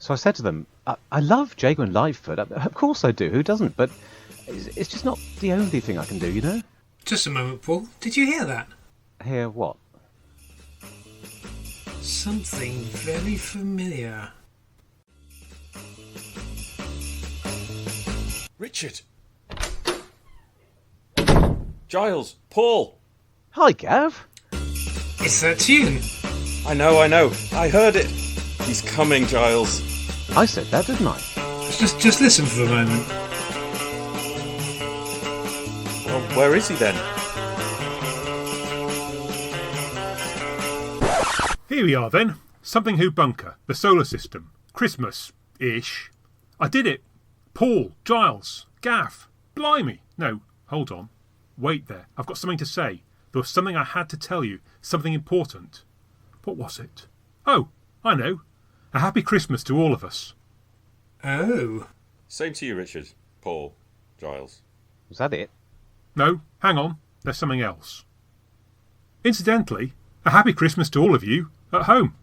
So I said to them, I love Jago and Lightfoot. Of course I do. Who doesn't? But it's just not the only thing I can do, you know? Just a moment, Paul. Did you hear that? Hear what? Something very familiar. Richard! Giles! Paul! Hi, Gav. It's that tune. I know. I heard it. He's coming, Giles. I said that, didn't I? Just listen for a moment. Well, where is he then? Here we are then. Something Who Bunker, the solar system, Christmas-ish. I did it. Paul, Giles, Gav, blimey. No, hold on. Wait there. I've got something to say. There was something I had to tell you. Something important. What was it? Oh, I know. A happy Christmas to all of us. Oh. Same to you, Richard. Paul. Giles. Was that it? No, hang on. There's something else. Incidentally, a happy Christmas to all of you at home.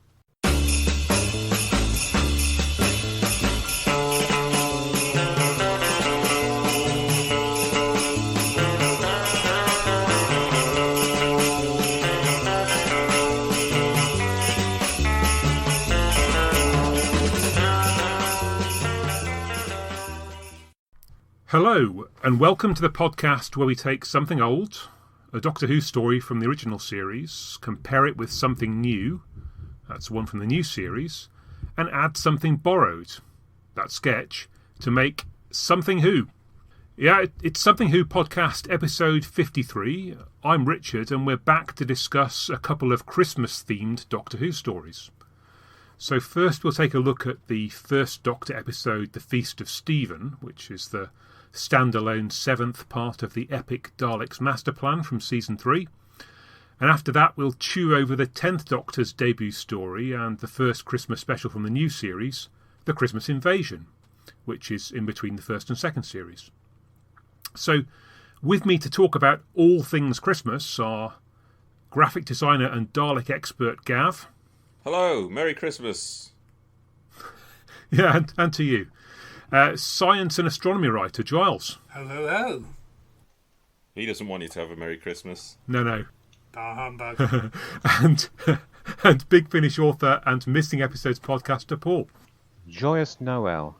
Hello, and welcome to the podcast where we take something old, a Doctor Who story from the original series, compare it with something new, that's one from the new series, and add something borrowed, that sketch, to make Something Who. Yeah, it's Something Who podcast episode 53. I'm Richard, and we're back to discuss a couple of Christmas-themed Doctor Who stories. So first we'll take a look at the first Doctor episode, The Feast of Stephen, which is the standalone seventh part of the epic Daleks Master Plan from Season 3. And after that we'll chew over the 10th Doctor's debut story and the first Christmas special from the new series, The Christmas Invasion, which is in between the first and second series. So with me to talk about all things Christmas are graphic designer and Dalek expert Gav. Hello, Merry Christmas. Yeah, and to you. Science and astronomy writer Giles. Hello. He doesn't want you to have a Merry Christmas. No. Bah humbug. and Big Finish author and Missing Episodes podcaster Paul. Joyous Noel.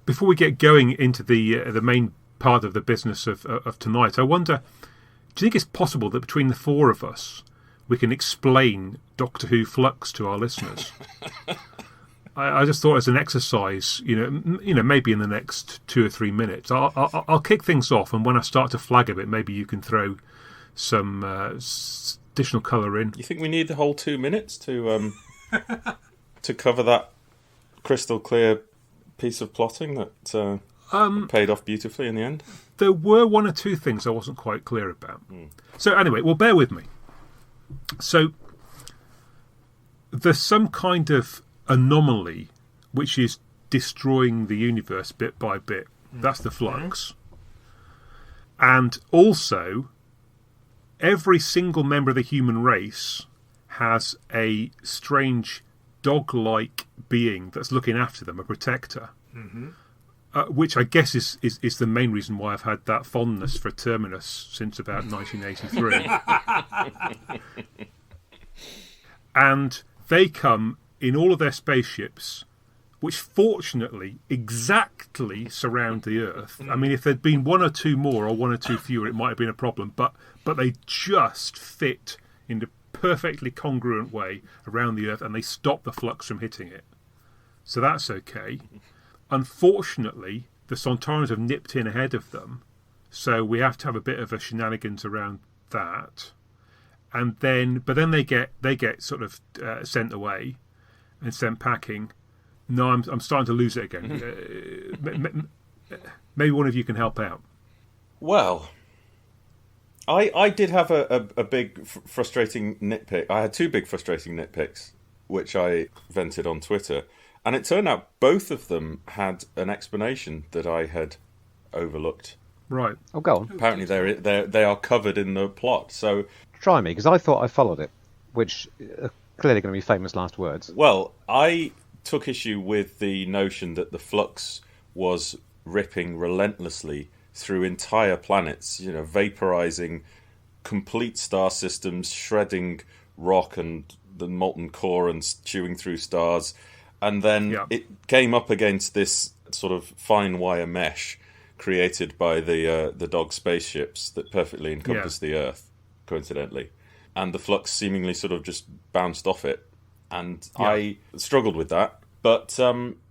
Before we get going into the main part of the business of tonight, I wonder, do you think it's possible that between the four of us we can explain Doctor Who Flux to our listeners? I just thought as an exercise, you know, maybe in the next 2 or 3 minutes, I'll kick things off, and when I start to flag a bit, maybe you can throw some additional colour in. You think we need the whole 2 minutes to to cover that crystal clear piece of plotting that paid off beautifully in the end? There were one or two things I wasn't quite clear about. So anyway, well, bear with me. So there's some kind of anomaly which is destroying the universe bit by bit. That's the flux. And also, every single member of the human race has a strange dog-like being that's looking after them, a protector. Which I guess is the main reason why I've had that fondness for Terminus since about 1983. And they come in all of their spaceships, which fortunately exactly surround the Earth. I mean, if there'd been one or two more or one or two fewer, it might have been a problem. But they just fit in a perfectly congruent way around the Earth, and they stop the flux from hitting it. So that's okay. Unfortunately, the Sontarans have nipped in ahead of them, so we have to have a bit of a shenanigans around that. And then, but then they get sort of sent away and sent packing. No, I'm starting to lose it again. Maybe one of you can help out. Well, I did have a big frustrating nitpick. I had two big frustrating nitpicks, which I vented on Twitter. And it turned out both of them had an explanation that I had overlooked. Right. Oh, go on. Apparently they are covered in the plot. So Try me, because I thought I followed it, which Clearly going to be famous last words. Well, I took issue with the notion that the flux was ripping relentlessly through entire planets, vaporizing complete star systems, shredding rock and the molten core and chewing through stars. And then it came up against this sort of fine wire mesh created by the dog spaceships that perfectly encompass the Earth, coincidentally. And the flux seemingly sort of just bounced off it. And I struggled with that. But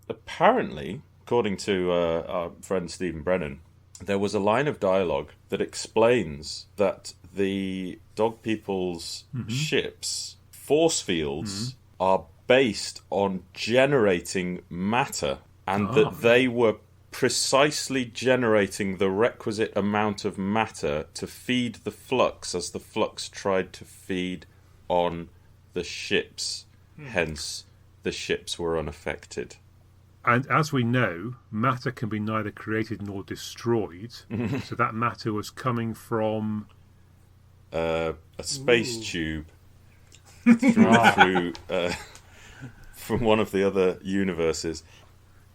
apparently, according to our friend Stephen Brennan, there was a line of dialogue that explains that the dog people's ships' force fields are based on generating matter, and that they were precisely generating the requisite amount of matter to feed the flux as the flux tried to feed on the ships. Hence, the ships were unaffected. And as we know, matter can be neither created nor destroyed. So that matter was coming from A space tube through from one of the other universes.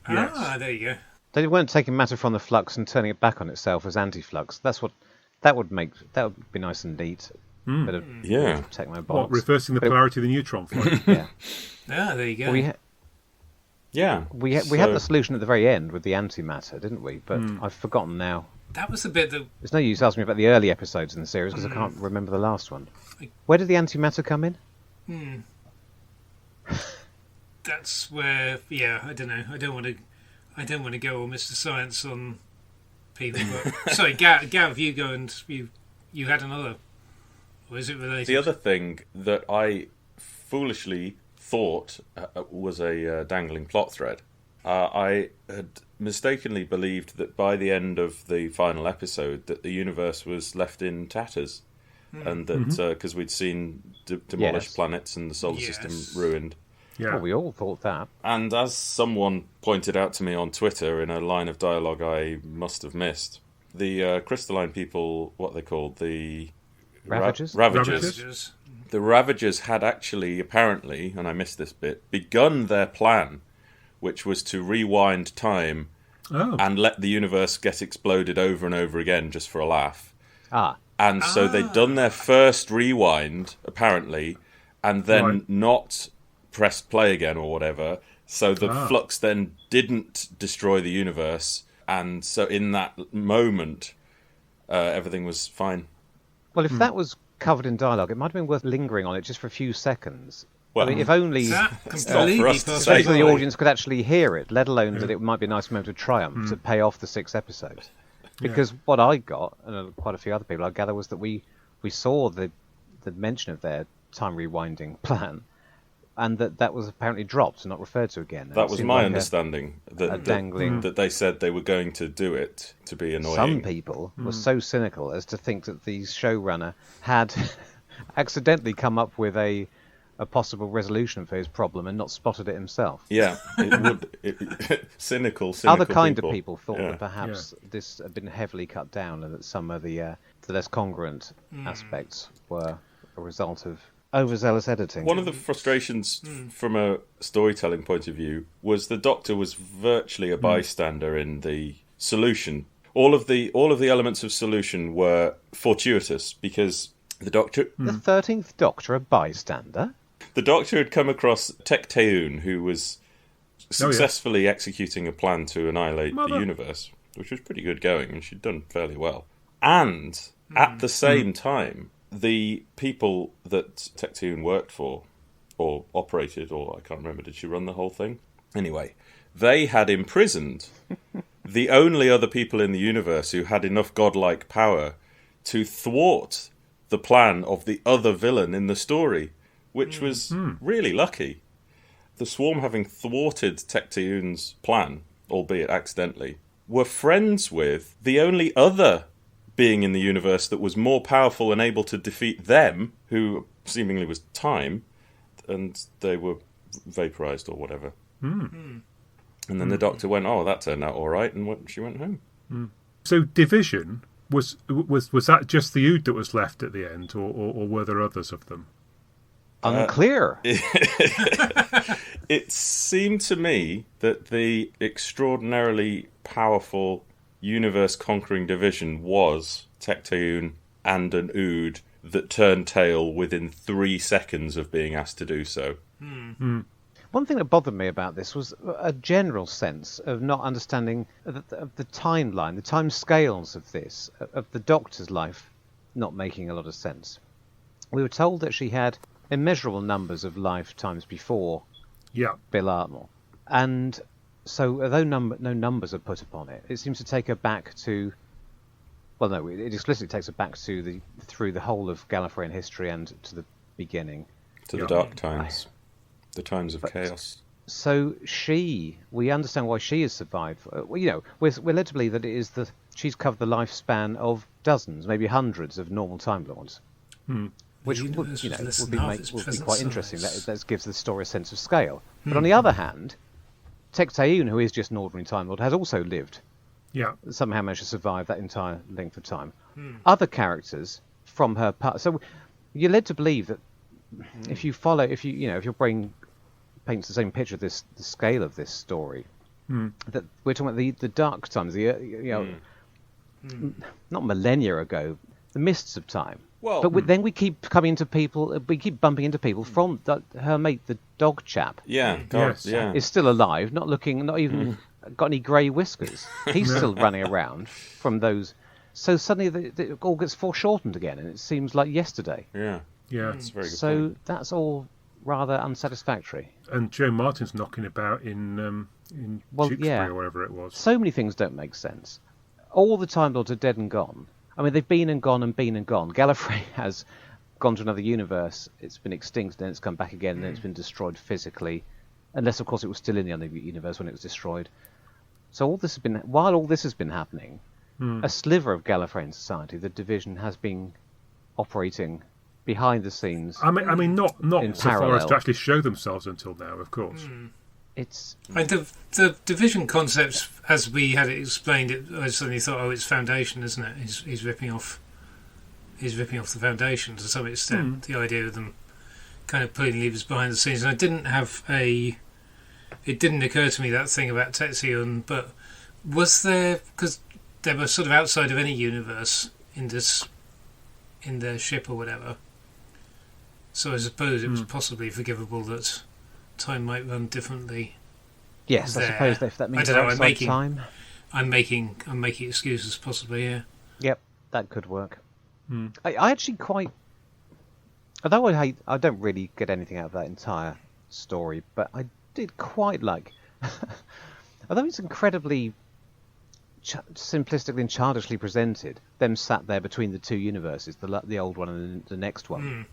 Yes. Ah, there you go. They weren't taking matter from the flux and turning it back on itself as anti-flux. That would be nice and neat. Bit of techno bollocks. Reversing the polarity of the neutron flow. Yeah. Ah, there you go. We had the solution at the very end with the antimatter, didn't we? But I've forgotten now. That was the bit that... There's no use asking me about the early episodes in the series because I can't remember the last one. Where did the antimatter come in? That's where... Yeah, I don't know. I don't want to go all Mr. Science on people. But, sorry, Gav, you go and you had another... Or is it related? The other thing that I foolishly thought was a dangling plot thread. I had mistakenly believed that by the end of the final episode that the universe was left in tatters, and that because we'd seen demolished planets and the solar system ruined. Yeah. Well, we all thought that. And as someone pointed out to me on Twitter in a line of dialogue I must have missed, the crystalline people, what they called, the... Ravagers? Ravagers. The Ravagers had actually, apparently, and I missed this bit, begun their plan, which was to rewind time and let the universe get exploded over and over again just for a laugh. And so they'd done their first rewind, apparently, and then not pressed play again or whatever. So the flux then didn't destroy the universe. And so in that moment, everything was fine. Well, if that was covered in dialogue, it might have been worth lingering on it just for a few seconds. Well, I mean, if only for us to say. the audience could actually hear it, let alone that it might be a nice moment of triumph to pay off the 6 episodes. Because what I got, and quite a few other people I gather, was that we saw the mention of their time rewinding plan, and that was apparently dropped and not referred to again. And that was my understanding, that they said they were going to do it to be annoying. Some people were so cynical as to think that the showrunner had accidentally come up with a possible resolution for his problem and not spotted it himself. Yeah, it would. Cynical Other kind people. of people thought that perhaps this had been heavily cut down and that some of the less congruent aspects were a result of overzealous editing. One of the frustrations from a storytelling point of view was the Doctor was virtually a bystander in the solution. All of the elements of solution were fortuitous because the Doctor... The 13th Doctor, a bystander? The Doctor had come across Tecteun, who was successfully executing a plan to annihilate the universe, which was pretty good going, and she'd done fairly well. And at the same time, the people that Tecteun worked for, or operated, or I can't remember, did she run the whole thing? Anyway, they had imprisoned the only other people in the universe who had enough godlike power to thwart the plan of the other villain in the story, which was really lucky. The Swarm, having thwarted Tecteun's plan, albeit accidentally, were friends with the only other being in the universe that was more powerful and able to defeat them, who seemingly was time, and they were vaporized or whatever. And then the Doctor went, that turned out all right, and she went home. So Division, was that just the Ood that was left at the end, or were there others of them? Unclear. It seemed to me that the extraordinarily powerful universe-conquering division was Tecteun and an Ood that turned tail within 3 seconds of being asked to do so. One thing that bothered me about this was a general sense of not understanding of the timeline, the time scales of this, of the Doctor's life not making a lot of sense. We were told that she had immeasurable numbers of lifetimes before Bill Artmore. And so although no numbers are put upon it, it seems to take her back to... Well, no, it explicitly takes her back to through the whole of Gallifreyan history and to the beginning. To the dark times. The times of chaos. So we understand why she has survived. We're led to believe that it is she's covered the lifespan of dozens, maybe hundreds of normal Time Lords. Which would be quite interesting. That gives the story a sense of scale. But on the other hand, Tecteun, who is just an ordinary Time Lord, has also lived. Yeah. Somehow managed to survive that entire length of time. Other characters from her past. So you're led to believe that if your brain paints the same picture of the scale of this story, that we're talking about the dark times, not millennia ago, the mists of time. Well, but then we keep bumping into people from her mate, the dog chap. Yeah, is still alive, not even got any grey whiskers. He's still running around from those. So suddenly it all gets foreshortened again, and it seems like yesterday. Yeah. That's a very good So point. that's all rather unsatisfactory. And Joe Martin's knocking about in Tewkesbury or wherever it was. So many things don't make sense. All the Time Lords are dead and gone. I mean, they've been and gone and been and gone. Gallifrey has gone to another universe. It's been extinct, then it's come back again, and then it's been destroyed physically. Unless, of course, it was still in the other universe when it was destroyed. So while all this has been happening, a sliver of Gallifreyan society, the division, has been operating behind the scenes. I mean, not so far parallel. as to actually show themselves until now, of course. It's the division concept, as we had it explained, I suddenly thought, it's foundation, isn't it? He's ripping off the foundation to some extent. The idea of them kind of pulling levers behind the scenes, and it didn't occur to me that thing about Tecteun, but was there, because they were sort of outside of any universe in their ship or whatever. So I suppose it was possibly forgivable that time might run differently. yes, I suppose if that means I don't know, outside time. I'm making excuses, possibly. Yeah. Yep, that could work. I actually although I don't really get anything out of that entire story, but I did quite like, although it's incredibly simplistically and childishly presented, them sat there between the two universes, the old one and the next one.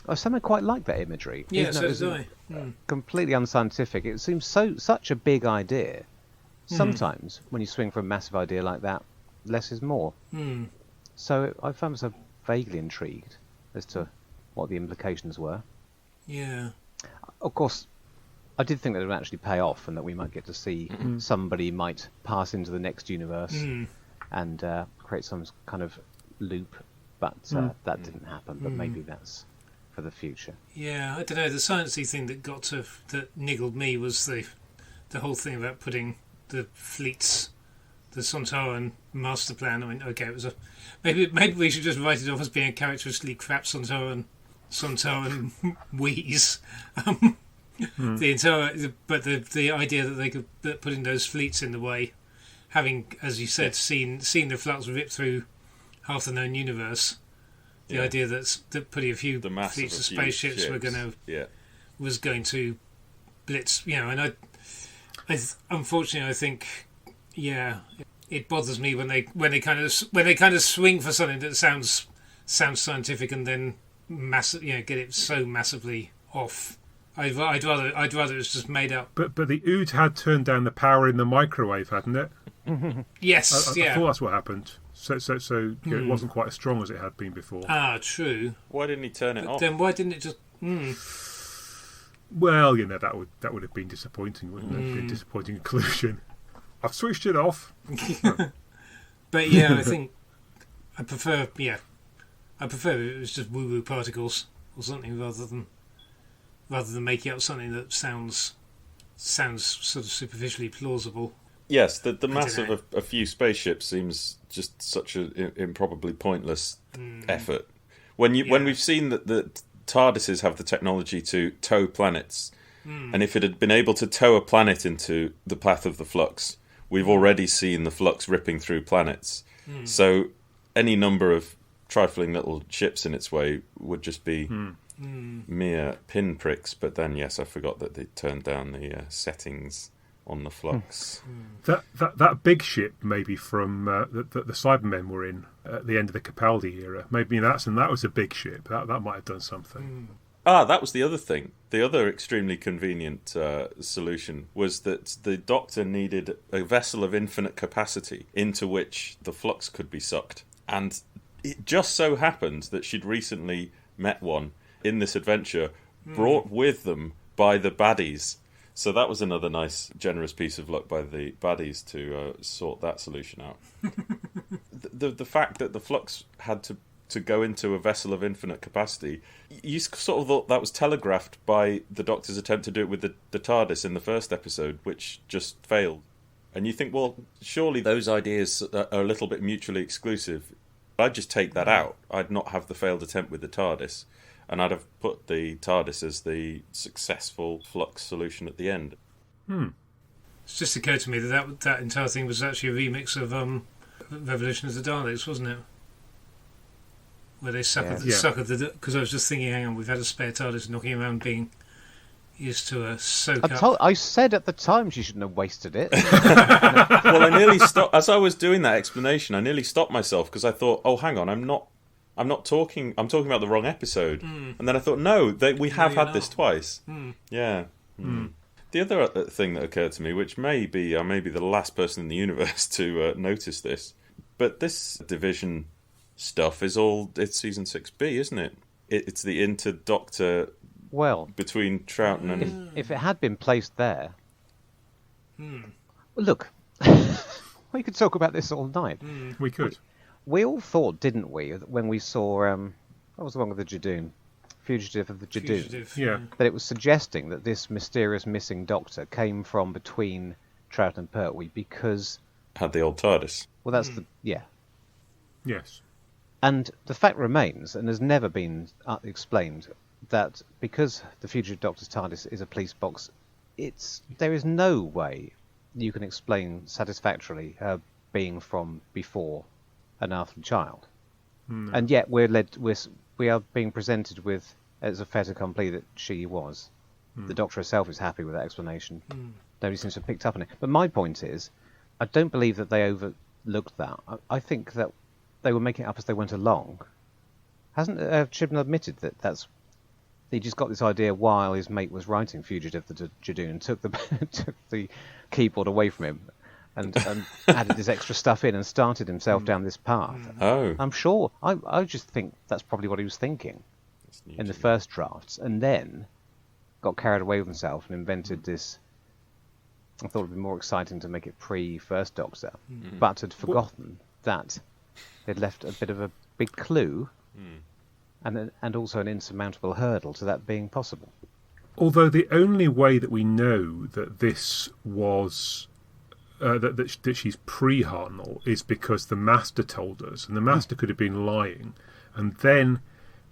I somehow quite like that imagery. Yeah, even though so it was did I. completely unscientific. It seems such a big idea. Sometimes when you swing for a massive idea like that, less is more. So I found myself vaguely intrigued as to what the implications were. Yeah. Of course, I did think that it would actually pay off, and that we might get to see somebody might pass into the next universe and create some kind of loop, but that didn't happen. But maybe that's for the future. Yeah, I don't know. The sciencey thing that niggled me was the whole thing about putting the fleets, the Sontaran Master Plan. I mean, okay, it was maybe we should just write it off as being a characteristically crap Sontaran wheeze. The idea that they could putting those fleets in the way, having, as you said, seen the flux rip through half the known universe. The idea that putting a few fleets of spaceships was going to blitz, and I unfortunately I think, it bothers me when they kind of swing for something that sounds scientific and then get it so massively off. I'd rather it was just made up. But the Ood had turned down the power in the microwave, hadn't it? Yes, I thought that's what happened. So it wasn't quite as strong as it had been before. Ah, true. Why didn't he turn it off? Then why didn't it just? Well, that would have been disappointing, wouldn't it? It'd be a disappointing conclusion. I've switched it off. But yeah, I think I prefer. Yeah, I prefer if it was just woo-woo particles or something rather than rather than making up something that sounds sort of superficially plausible. Yes, the mass of a few spaceships seems just such an improbably pointless effort. When we've seen that the TARDISes have the technology to tow planets, and if it had been able to tow a planet into the path of the flux, we've already seen the flux ripping through planets. So any number of trifling little ships in its way would just be mere pinpricks. But then, yes, I forgot that they turned down the settings on the flux. That big ship, maybe from the Cybermen were in at the end of the Capaldi era. Maybe that was a big ship. That might have done something. That was the other thing. The other extremely convenient solution was that the Doctor needed a vessel of infinite capacity into which the flux could be sucked. And it just so happened that she'd recently met one in this adventure, brought with them by the baddies. So that was another nice, generous piece of luck by the baddies to sort that solution out. the fact that the flux had to go into a vessel of infinite capacity, you sort of thought that was telegraphed by the Doctor's attempt to do it with the TARDIS in the first episode, which just failed. And you think, well, surely those ideas are a little bit mutually exclusive. I'd just take that out. I'd not have the failed attempt with the TARDIS. And I'd have put the TARDIS as the successful flux solution at the end. It's just occurred to me that entire thing was actually a remix of Revolution of the Daleks, wasn't it? Where they suck at the... Because I was just thinking, hang on, we've had a spare TARDIS knocking around being used to soak up. I said at the time she shouldn't have wasted it. Well, I nearly stopped... As I was doing that explanation, I nearly stopped myself because I thought, oh, hang on, I'm talking about the wrong episode. And then I thought, no, we have had this twice. Yeah. The other thing that occurred to me, which may be the last person in the universe to notice this, but this division stuff it's season 6B, isn't it? It's the inter-Doctor between Troughton and... If it had been placed there... Well, look, we could talk about this all night. We could. We all thought, didn't we, when we saw... what was the one with the Jadoon? Fugitive of the Jadoon. Yeah. That it was suggesting that this mysterious missing Doctor came from between Troughton and Pertwee because... Had the old TARDIS. Well, that's the... Yeah. Yes. And the fact remains, and has never been explained, that because the Fugitive Doctor's TARDIS is a police box, there is no way you can explain satisfactorily her being from before an earthly child. And yet we are being presented with as a fait accompli that she was. The Doctor herself is happy with that explanation. Nobody seems to have picked up on it. But my point is, I don't believe that they overlooked that. I think that they were making it up as they went along. Hasn't Chibnall admitted that he just got this idea while his mate was writing Fugitive of the Jadoon and took the keyboard away from him and added this extra stuff in and started himself down this path. Oh. I'm sure. I just think that's probably what he was thinking in the first drafts, and then got carried away with himself and invented this. I thought it would be more exciting to make it pre-First Doctor, but had forgotten that they'd left a bit of a big clue and also an insurmountable hurdle to that being possible. Although the only way that we know that this was... that she's pre-Hartnell is because the Master told us, and the Master could have been lying. And then,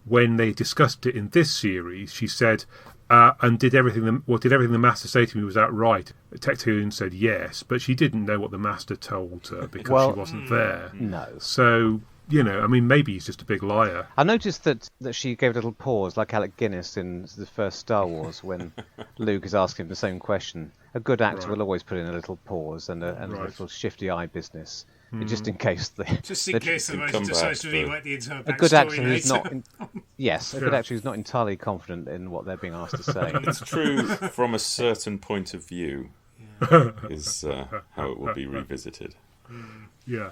when they discussed it in this series, she said, and did everything the Master say to me was that right? Tecteun said yes, but she didn't know what the Master told her because she wasn't there. No. So, maybe he's just a big liar. I noticed that she gave a little pause, like Alec Guinness in the first Star Wars, when Luke is asking him the same question. A good actor will always put in a little pause and a little shifty eye business, just in case the writer decides to rewrite the entire backstory. A good actor who's not, a good actor who's not entirely confident in what they're being asked to say. It's true from a certain point of view, is how it will be revisited. Yeah.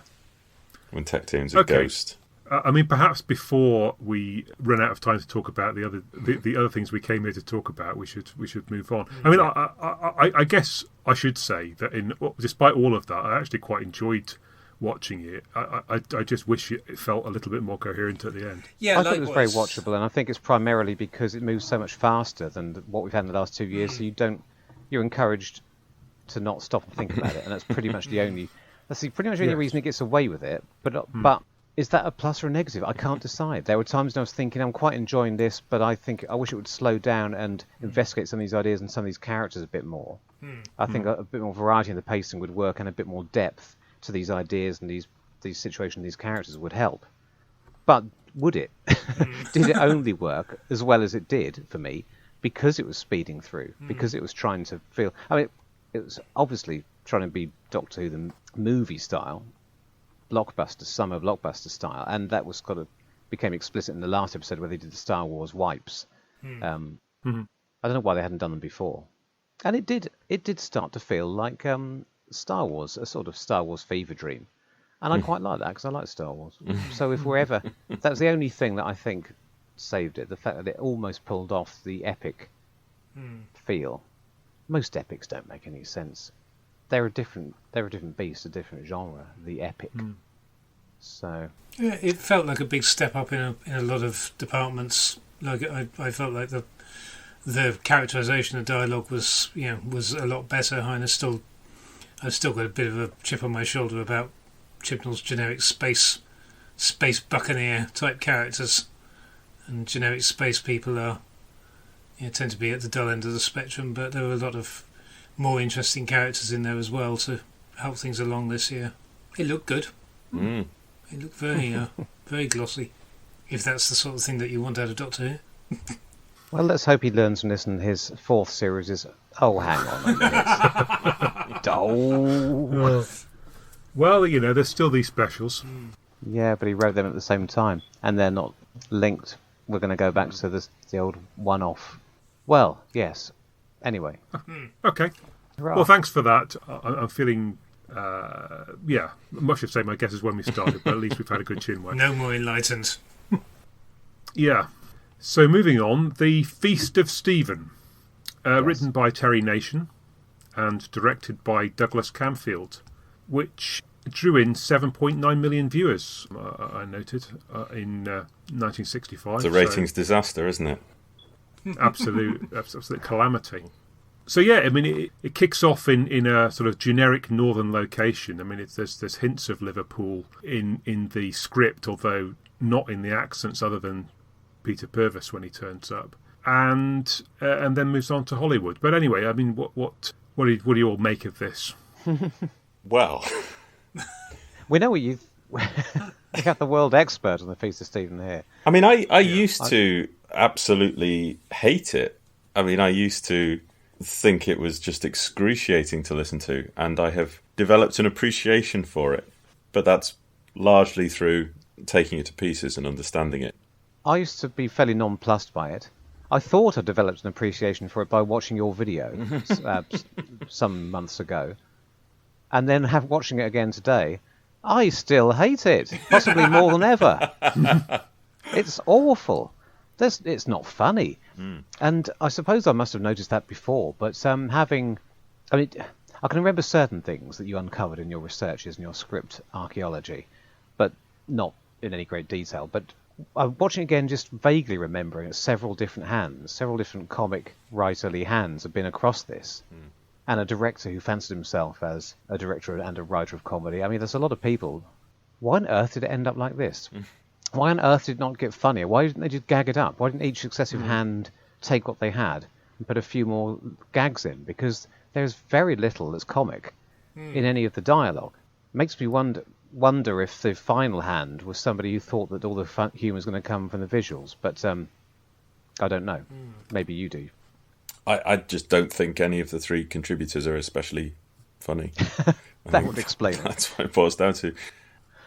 When Tecteun's a ghost. Perhaps before we run out of time to talk about the other things we came here to talk about, we should move on. I guess I should say that despite all of that, I actually quite enjoyed watching it. I just wish it felt a little bit more coherent at the end. Yeah, I thought it was very watchable, and I think it's primarily because it moves so much faster than what we've had in the last 2 years. So you're encouraged to not stop and think about it, and that's pretty much the only reason it gets away with it. But is that a plus or a negative? I can't decide. There were times when I was thinking I'm quite enjoying this, but I wish it would slow down and investigate some of these ideas and some of these characters a bit more. I think a bit more variety in the pacing would work, and a bit more depth to these ideas and these situations, these characters would help. But would it? Did it only work as well as it did for me because it was speeding through, because it was trying to feel... I mean, it was obviously trying to be Doctor Who the movie style, summer blockbuster style, and that was became explicit in the last episode where they did the Star Wars wipes. I don't know why they hadn't done them before. And it did start to feel like Star Wars, a sort of Star Wars fever dream. And I quite like that, because I like Star Wars. So if we're ever... That's the only thing that I think saved it, the fact that it almost pulled off the epic feel. Most epics don't make any sense. They're a different beast, a different genre, the epic. So... Yeah, it felt like a big step up in a lot of departments. Like I felt like the characterization of dialogue was a lot better. And I've still got a bit of a chip on my shoulder about Chibnall's generic space buccaneer type characters, and generic space people tend to be at the dull end of the spectrum. But there were a lot of more interesting characters in there as well to help things along this year. It looked good. It looked very very glossy. If that's the sort of thing that you want out of Doctor Who. Well, let's hope he learns from this, and his 4th series is... Oh, hang on a minute. Well, there's still these specials. Yeah, but he wrote them at the same time, and they're not linked. We're going to go back to the old one-off. Well, yes. Anyway. Okay. Hurrah. Well, thanks for that. I'm feeling... much the same, I guess, as when we started, but at least we've had a good chin wag. No more enlightened. Yeah. So moving on, The Feast of Stephen, written by Terry Nation and directed by Douglas Camfield, which drew in 7.9 million viewers, I noted, in 1965. It's a ratings disaster, isn't it? Absolute calamity. So yeah, I mean, it kicks off in a sort of generic northern location. I mean, there's hints of Liverpool in the script, although not in the accents, other than Peter Purvis when he turns up, and then moves on to Hollywood. But anyway, I mean, what do you all make of this? Well, we know what you. We have the world expert on the Feast of Stephen here. I mean, I used to absolutely hate it. I mean, I used to think it was just excruciating to listen to, and I have developed an appreciation for it. But that's largely through taking it to pieces and understanding it. I used to be fairly nonplussed by it. I thought I developed an appreciation for it by watching your video some months ago, and then watching it again today. I still hate it, possibly more than ever. It's awful. It's not funny. And I suppose I must have noticed that before, but I can remember certain things that you uncovered in your researches and your script archaeology, but not in any great detail. But watching again, just vaguely remembering that several different comic writerly hands have been across this. And a director who fancied himself as a director and a writer of comedy. I mean, there's a lot of people. Why on earth did it end up like this? Why on earth did it not get funnier? Why didn't they just gag it up? Why didn't each successive hand take what they had and put a few more gags in? Because there's very little that's comic in any of the dialogue. It makes me wonder if the final hand was somebody who thought that all the humour was going to come from the visuals. But I don't know. Maybe you do. I just don't think any of the 3 contributors are especially funny. That would explain it. That's what it boils down to.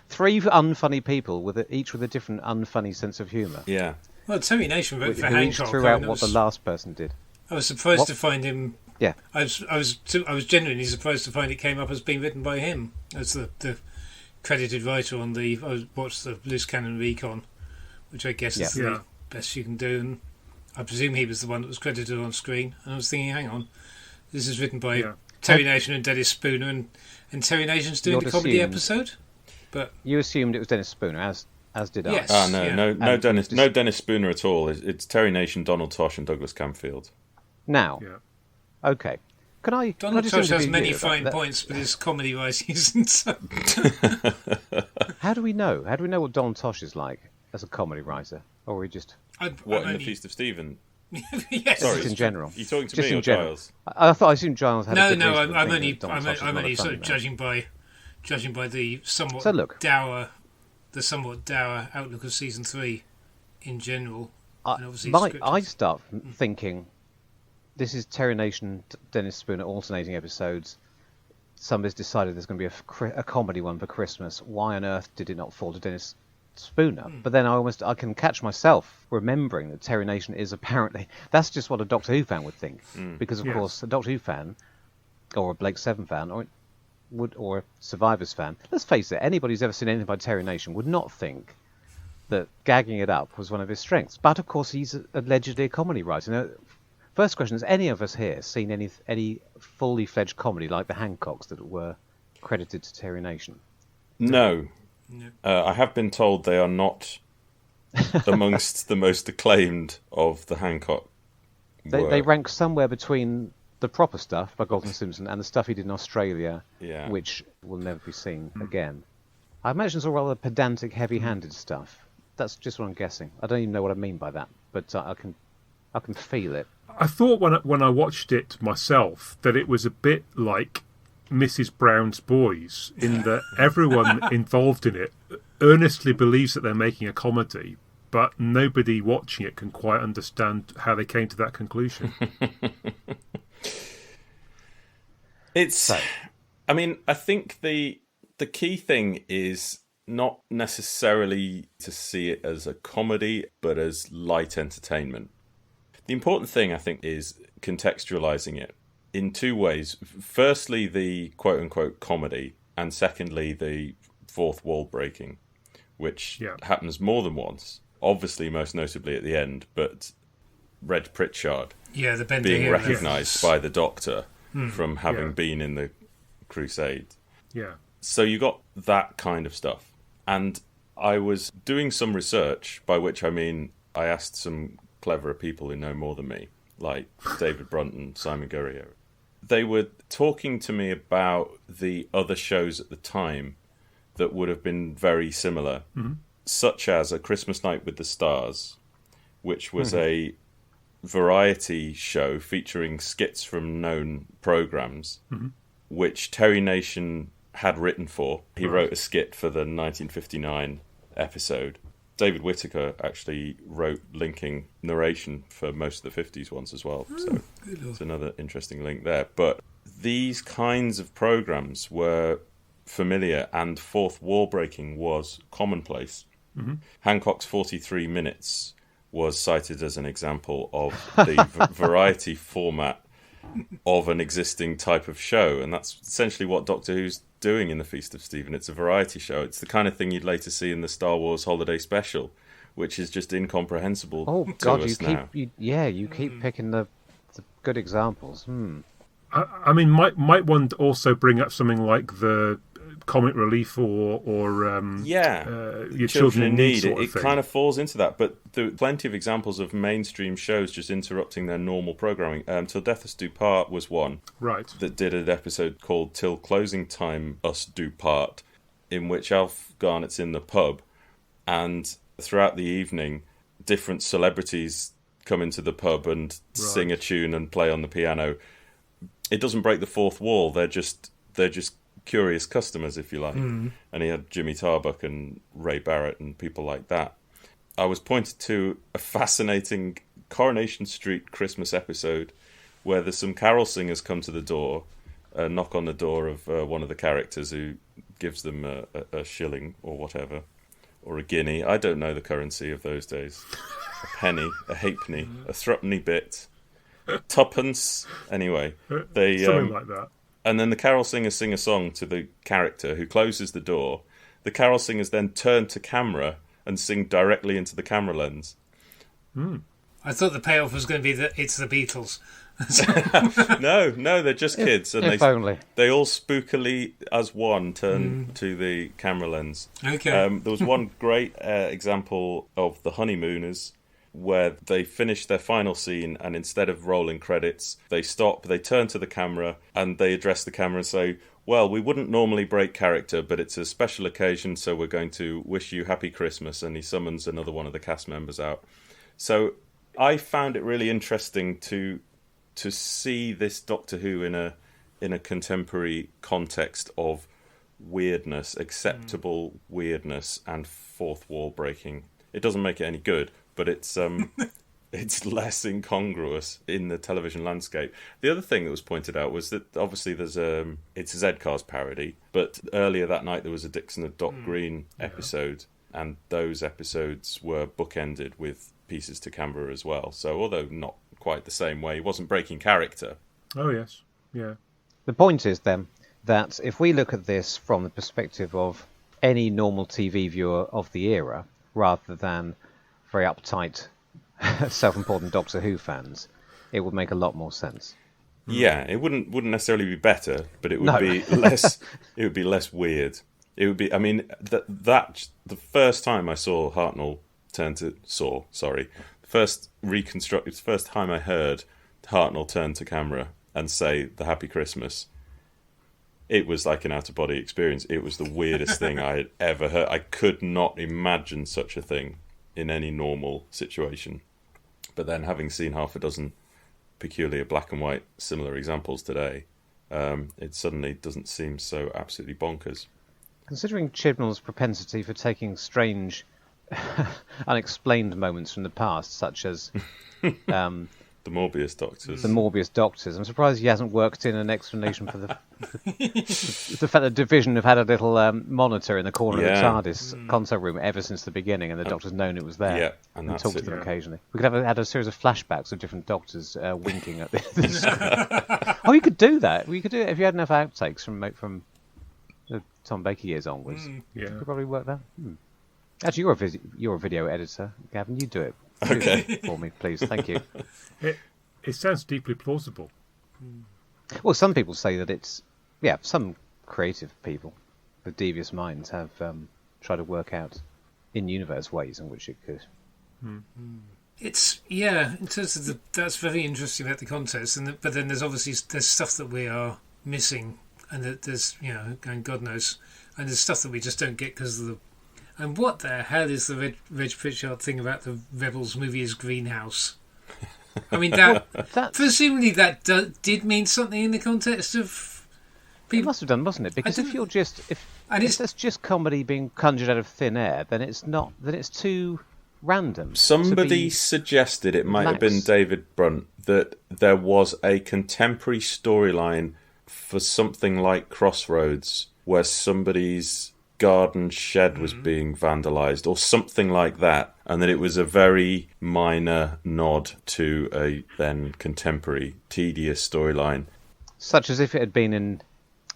3 unfunny people each with a different unfunny sense of humour. Yeah. Well, Terry Nation wrote for Who each Hancock. threw out what the last person did. I was surprised to find him. Yeah. I was genuinely surprised to find it came up as being written by him as the credited writer on the. I watched the Loose Cannon Recon, which I guess is the best you can do, and I presume he was the one that was credited on screen. And I was thinking, hang on, this is written by Terry Nation and Dennis Spooner, and Terry Nation's doing the comedy episode. But you assumed it was Dennis Spooner, as did Yes. I. No Dennis Spooner at all. It's Terry Nation, Donald Tosh, and Douglas Camfield. Now, Donald okay. Can I just Tosh has interview many you fine about points, but his comedy writing isn't so. How do we know? How do we know what Donald Tosh is like as a comedy writer? Or are we just... The Feast of Stephen? Yes. Sorry, just in general. You talking to Just me in or general. Giles? I assumed Giles had a good No. reason for I'm thinking that Donald Tosh is only not a sort funny of man. judging by the somewhat So look. dour outlook of season 3 in general. And obviously I start thinking this is Terry Nation, Dennis Spooner alternating episodes. Somebody's decided there's going to be a comedy one for Christmas. Why on earth did it not fall to Dennis Spooner? But then I can catch myself remembering that Terry Nation is apparently... That's just what a Doctor Who fan would think. Because, of course, a Doctor Who fan, or a Blake Seven fan, or a Survivors fan, let's face it, anybody who's ever seen anything by Terry Nation would not think that gagging it up was one of his strengths. But, of course, he's allegedly a comedy writer. Now, first question, has any of us here seen any fully fledged comedy like the Hancocks that were credited to Terry Nation? No. I have been told they are not amongst the most acclaimed of the Hancock work. They rank somewhere between the proper stuff by Galton Simpson and the stuff he did in Australia, which will never be seen again. I imagine it's all rather pedantic, heavy-handed stuff. That's just what I'm guessing. I don't even know what I mean by that, but I can feel it. I thought when I watched it myself that it was a bit like Mrs. Brown's Boys, in that everyone involved in it earnestly believes that they're making a comedy, but nobody watching it can quite understand how they came to that conclusion. I think the key thing is not necessarily to see it as a comedy, but as light entertainment. The important thing, I think, is contextualizing it in two ways. Firstly, the quote-unquote comedy, and secondly, the fourth wall breaking, which happens more than once, obviously most notably at the end, but Reg Pritchard being recognised by the Doctor from having been in the Crusade. Yeah. So you got that kind of stuff. And I was doing some research, by which I mean I asked some cleverer people who know more than me, like David Brunton, Simon Gurrier. They were talking to me about the other shows at the time that would have been very similar, such as A Christmas Night with the Stars, which was a variety show featuring skits from known programmes, which Terry Nation had written for. He wrote a skit for the 1959 episode. David Whittaker actually wrote linking narration for most of the 50s ones as well. So it's another interesting link there. But these kinds of programmes were familiar, and fourth wall breaking was commonplace. Hancock's 43 Minutes was cited as an example of the variety format of an existing type of show, and that's essentially what Doctor Who's doing in the Feast of Stephen. It's a variety show. It's the kind of thing you'd later see in the Star Wars Holiday Special, which is just incomprehensible to us now. You keep picking the good examples. I mean, might one also bring up something like the Comic Relief or your Children in Need sort of it kind of falls into that, but there are plenty of examples of mainstream shows just interrupting their normal programming. Till Death Us Do Part was one, right, that did an episode called Till Closing Time Us Do Part, in which Alf Garnett's in the pub, and throughout the evening different celebrities come into the pub and sing a tune and play on the piano. It doesn't break the fourth wall. They're just curious customers, if you like. And he had Jimmy Tarbuck and Ray Barrett and people like that. I was pointed to a fascinating Coronation Street Christmas episode where there's some carol singers come to the door, knock on the door of one of the characters, who gives them a shilling or whatever, or a guinea. I don't know the currency of those days. A penny, a halfpenny, a threepenny bit, tuppence. Anyway, they something like that. And then the carol singers sing a song to the character who closes the door. The carol singers then turn to camera and sing directly into the camera lens. I thought the payoff was going to be that it's the Beatles. No, they're just kids, and If only. they all spookily, as one, turn to the camera lens. Okay. There was one great example of the Honeymooners, where they finish their final scene, and instead of rolling credits, they stop, they turn to the camera, and they address the camera and say, well, we wouldn't normally break character, but it's a special occasion, so we're going to wish you happy Christmas, and he summons another one of the cast members out. So I found it really interesting to see this Doctor Who in a contemporary context of weirdness, acceptable weirdness, and fourth wall breaking. It doesn't make it any good, but it's it's less incongruous in the television landscape. The other thing that was pointed out was that obviously it's a Z-Cars parody, but earlier that night there was a Dixon and Doc Green episode, and those episodes were bookended with pieces to camera as well. So although not quite the same way, he wasn't breaking character. Oh yes, yeah. The point is then that if we look at this from the perspective of any normal TV viewer of the era, rather than very uptight, self-important Doctor Who fans, it would make a lot more sense. Yeah, it wouldn't necessarily be better, but it would be less. It would be less weird. It would be. I mean, the first time I saw Hartnell turn to first time I heard Hartnell turn to camera and say the Happy Christmas, it was like an out-of-body experience. It was the weirdest thing I had ever heard. I could not imagine such a thing in any normal situation. But then, having seen half a dozen peculiar black and white similar examples today, it suddenly doesn't seem so absolutely bonkers. Considering Chibnall's propensity for taking strange, unexplained moments from the past, such as the Morbius Doctors. I'm surprised he hasn't worked in an explanation for the fact that Division have had a little monitor in the corner of the TARDIS console room ever since the beginning, and the Doctor's known it was there. Yeah, and that's talked to them occasionally. We could have had a series of flashbacks of different Doctors winking at this. Oh, you could do that. You could do it if you had enough outtakes from the Tom Baker years onwards. Yeah. You could probably work that. Actually, you're a video editor, Gavin. You do it. Okay. Do it for me, please. Thank you. It sounds deeply plausible. Well, some people say that it's... Yeah, some creative people with devious minds have tried to work out in-universe ways in which it could. It's, in terms of that's very interesting about the context, but then there's stuff that we are missing, and that there's, and God knows, and there's stuff that we just don't get because of the... And what the hell is the Reg Pritchard thing about the Rebels movie is Greenhouse? I mean, presumably that did mean something in the context of people. It must have done, mustn't it? Because if that's just comedy being conjured out of thin air, then it's not. Then it's too random. Somebody suggested it might have been David Brunt that there was a contemporary storyline for something like Crossroads where somebody's garden shed was being vandalised or something like that, and that it was a very minor nod to a then contemporary tedious storyline, such as if it had been in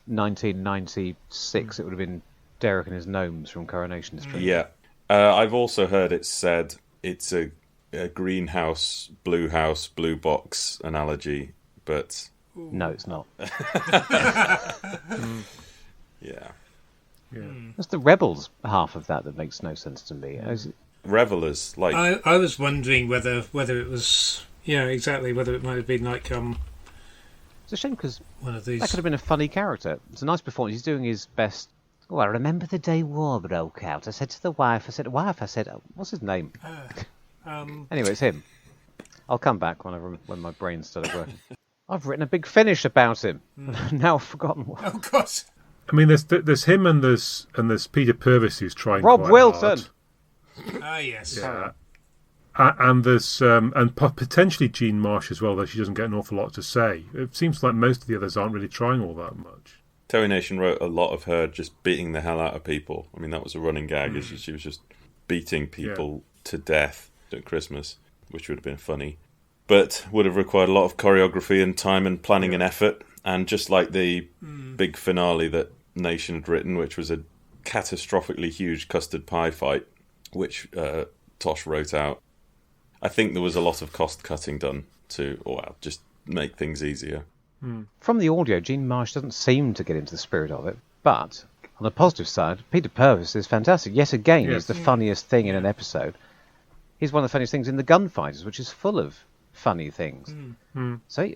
1996 it would have been Derek and his gnomes from Coronation Street. I've also heard it said it's a greenhouse, blue box analogy, but no, it's not. It's the Rebels half of that makes no sense to me. Revelers, like I was wondering whether it was exactly whether it might have been like It's a shame because one of these. That could have been a funny character. It's a nice performance. He's doing his best. Oh, I remember the day war broke out. I said to the wife, what's his name? Anyway, it's him. I'll come back when my brain started working. I've written a big finish about him. Now I've forgotten what. Oh God. I mean, there's him and there's Peter Purvis who's trying. Rob quite Wilson. Hard. Ah, yes. Yeah. And there's and potentially Jean Marsh as well, though she doesn't get an awful lot to say. It seems like most of the others aren't really trying all that much. Terry Nation wrote a lot of her just beating the hell out of people. I mean, that was a running gag. She was just beating people to death at Christmas, which would have been funny, but would have required a lot of choreography and time and planning and effort. And just like the big finale that Nation had written, which was a catastrophically huge custard pie fight, which Tosh wrote out, I think there was a lot of cost cutting done to, just make things easier. From the audio, Gene Marsh doesn't seem to get into the spirit of it, but on the positive side, Peter Purvis is fantastic. Yet again, he's the funniest thing in an episode. He's one of the funniest things in The Gunfighters, which is full of funny things. So,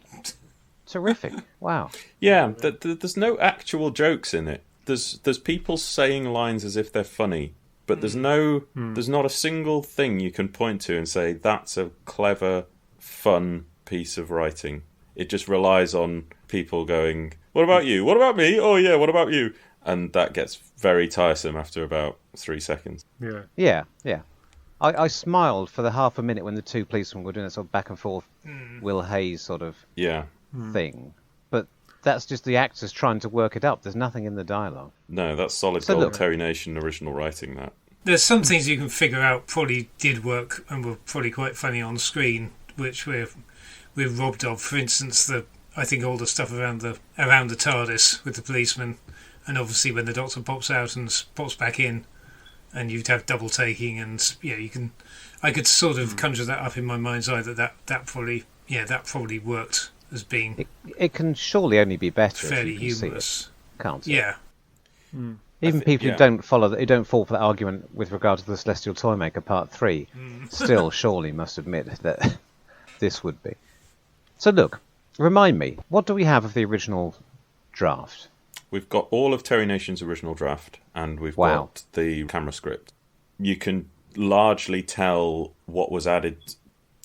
terrific. Wow. Yeah, there's no actual jokes in it. There's people saying lines as if they're funny, but there's not a single thing you can point to and say, that's a clever, fun piece of writing. It just relies on people going, what about you? What about me? Oh yeah, what about you? And that gets very tiresome after about 3 seconds. Yeah. I smiled for the half a minute when the two policemen were doing that sort of back and forth Will Hayes sort of thing. But that's just the actors trying to work it up. There's nothing in the dialogue. No, that's solid gold Terry Nation original writing, that. There's some things you can figure out probably did work and were probably quite funny on screen, which we're robbed of. For instance, I think all the stuff around the TARDIS with the policeman, and obviously when the Doctor pops out and pops back in, and you'd have double taking, and I could sort of conjure that up in my mind's eye that probably worked as being. It can surely only be better. Fairly if you can humorous, see it, can't it? Yeah. Even people who don't fall for that argument with regard to the Celestial Toymaker Part 3, still surely must admit that this would be. So look, remind me, what do we have of the original draft? We've got all of Terry Nation's original draft, and we've got the camera script. You can largely tell what was added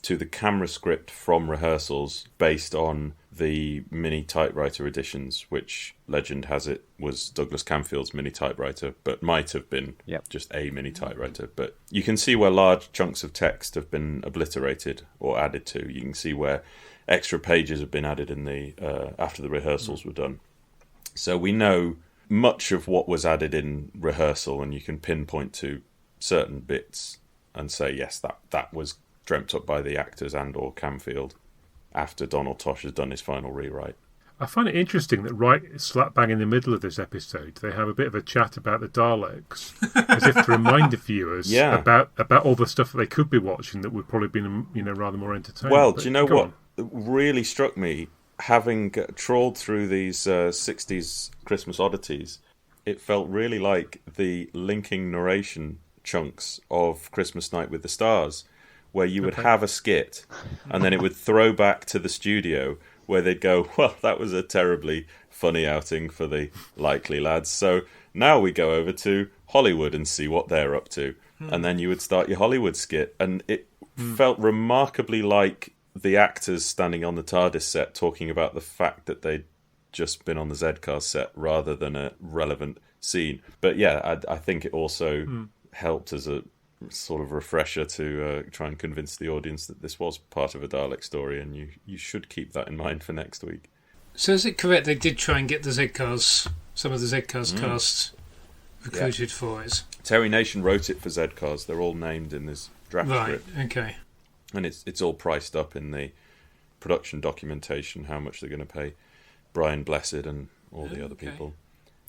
to the camera script from rehearsals based on the mini typewriter editions, which legend has it was Douglas Camfield's mini typewriter, but might have been just a mini typewriter. But you can see where large chunks of text have been obliterated or added to. You can see where extra pages have been added in the after the rehearsals were done. So we know much of what was added in rehearsal, and you can pinpoint to certain bits and say, yes, that was dreamt up by the actors and or Camfield after Donald Tosh has done his final rewrite. I find it interesting that right slap bang in the middle of this episode, they have a bit of a chat about the Daleks, as if to remind the viewers about all the stuff that they could be watching that would probably be rather more entertaining. Well, do you know what really struck me? Having trawled through these 60s Christmas oddities, it felt really like the linking narration chunks of Christmas Night with the Stars, where you would have a skit and then it would throw back to the studio where they'd go, well, that was a terribly funny outing for the Likely lads, so now we go over to Hollywood and see what they're up to. And then you would start your Hollywood skit, and it felt remarkably like the actors standing on the TARDIS set talking about the fact that they'd just been on the Z-Cars set rather than a relevant scene. But yeah, I think it also helped as a sort of refresher to try and convince the audience that this was part of a Dalek story, and you should keep that in mind for next week. So is it correct they did try and get the Z-Cars, some of the Z-Cars cast recruited for it? Terry Nation wrote it for Z-Cars. They're all named in this draft script. Right, okay. And it's all priced up in the production documentation, how much they're going to pay Brian Blessed and all the other people.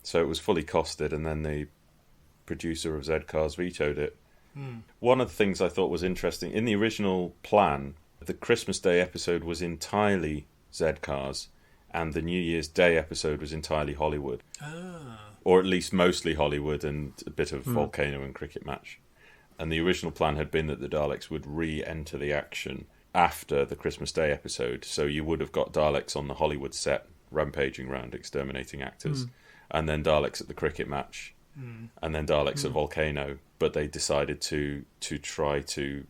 So it was fully costed, and then the producer of Z-Cars vetoed it. One of the things I thought was interesting, in the original plan, the Christmas Day episode was entirely Z-Cars, and the New Year's Day episode was entirely Hollywood. Or at least mostly Hollywood and a bit of Volcano and Cricket Match. And the original plan had been that the Daleks would re-enter the action after the Christmas Day episode. So you would have got Daleks on the Hollywood set, rampaging around, exterminating actors. And then Daleks at the Cricket Match. And then Daleks at Volcano. But they decided to try to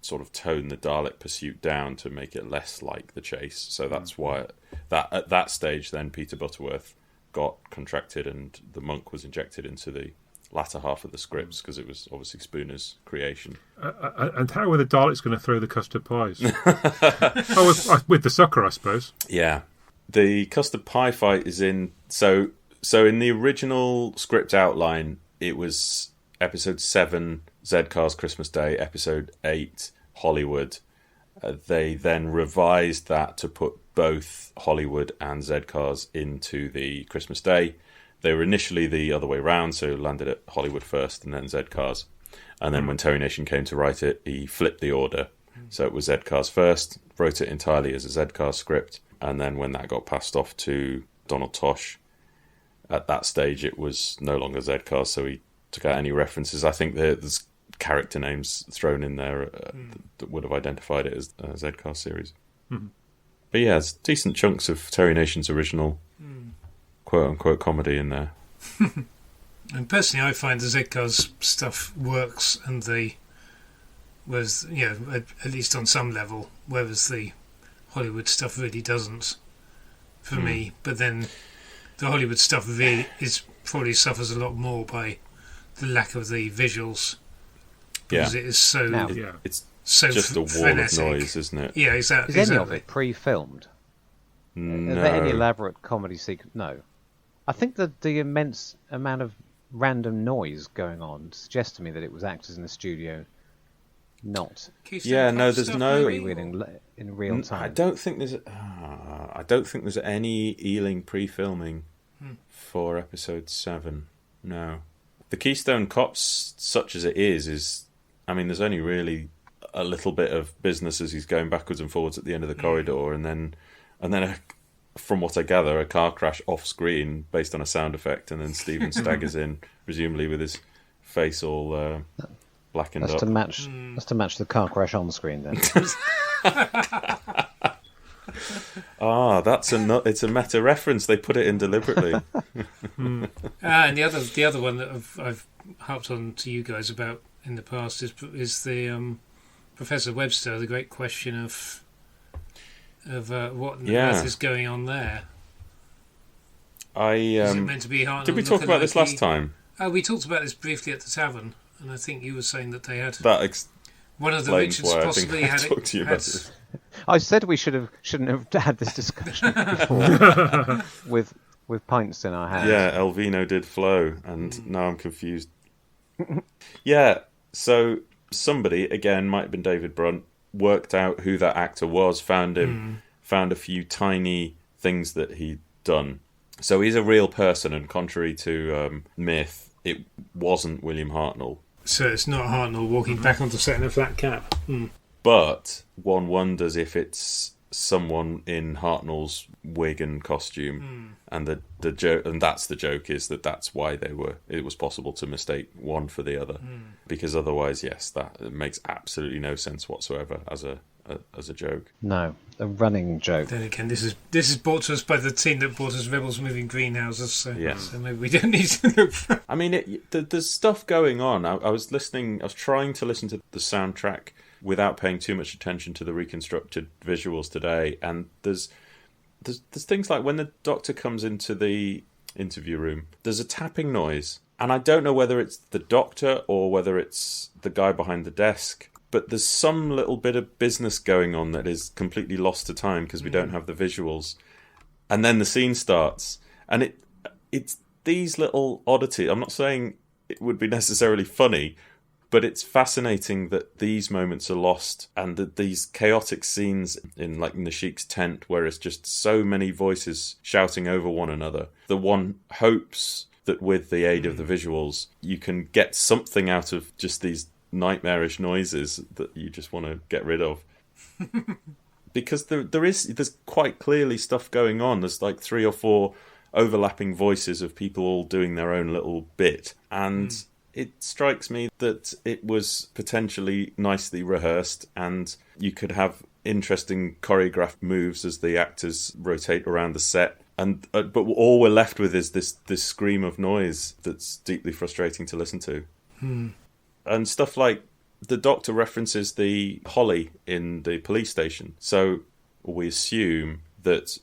sort of tone the Dalek pursuit down to make it less like the chase. So that's why at that stage then Peter Butterworth got contracted and the Monk was injected into the latter half of the scripts, because it was obviously Spooner's creation. And how were the Daleks going to throw the custard pies? With the sucker, I suppose. Yeah. The custard pie fight is in... So in the original script outline, it was episode 7, Z-Cars Christmas Day, episode 8, Hollywood. They then revised that to put both Hollywood and Z-Cars into the Christmas Day. They were initially the other way round, so landed at Hollywood first and then Z-Cars. And then when Terry Nation came to write it, he flipped the order. So it was Z-Cars first, wrote it entirely as a Z-Cars script. And then when that got passed off to Donald Tosh, at that stage it was no longer Z-Cars, so he took out any references. I think there's character names thrown in there that would have identified it as a Z-Cars series. Mm-hmm. But yeah, there's decent chunks of Terry Nation's original quote-unquote comedy in there. And personally, I find the Z-Cars stuff works, and whereas, at least on some level, whereas the Hollywood stuff really doesn't, for me. But then the Hollywood stuff really probably suffers a lot more by the lack of the visuals, because it is so... It's so just a wall frenetic. of noise, isn't it? Yeah, exactly. Is any of it pre-filmed? No. Are there any elaborate comedy sequence? No. I think that the immense amount of random noise going on suggests to me that it was actors in the studio, not Yeah, no, there's no freewheeling in real time. I don't think there's any Ealing pre-filming for episode 7. No, the Keystone Cops, such as it is I mean, there's only really a little bit of business as he's going backwards and forwards at the end of the corridor, and then from what I gather, a car crash off screen based on a sound effect, and then Stephen staggers in, presumably with his face all blackened up. That's to match the car crash on screen, then. It's a meta reference. They put it in deliberately. And the other one that I've harped on to you guys about in the past is the Professor Webster, the great question of what on earth is going on there. Is it meant to be Hartnell? Did we talk about this last time? We talked about this briefly at the tavern, and I think you were saying that they had one of the Richards possibly had talked to you about it. I said we shouldn't have had this discussion before with pints in our hands. Yeah, Elvino did flow, and now I'm confused. Yeah, so somebody, again, might have been David Brunt, worked out who that actor was, found him, found a few tiny things that he'd done. So he's a real person, and contrary to myth, it wasn't William Hartnell. So it's not Hartnell walking back onto set in a flat cap. But one wonders if it's someone in Hartnell's wig and costume, and the joke, and that's the joke, is that's why it was possible to mistake one for the other, because otherwise, yes, that makes absolutely no sense whatsoever as a joke. No, a running joke. Then again, this is brought to us by the team that brought us Rebels Moving Greenhouses, so maybe we don't need to look for... I mean, there's stuff going on. I was trying to listen to the soundtrack without paying too much attention to the reconstructed visuals today, and there's things like when the Doctor comes into the interview room, there's a tapping noise, and I don't know whether it's the Doctor or whether it's the guy behind the desk, but there's some little bit of business going on that is completely lost to time because we don't have the visuals. And then the scene starts, and it's these little oddities. I'm not saying it would be necessarily funny, but it's fascinating that these moments are lost, and that these chaotic scenes in the Sheik's tent, where it's just so many voices shouting over one another. The one hopes that with the aid of the visuals, you can get something out of just these nightmarish noises that you just want to get rid of. Because there's quite clearly stuff going on. There's like 3 or 4 overlapping voices of people all doing their own little bit, and it strikes me that it was potentially nicely rehearsed, and you could have interesting choreographed moves as the actors rotate around the set. And but all we're left with is this scream of noise that's deeply frustrating to listen to. And stuff like the Doctor references the holly in the police station, so we assume that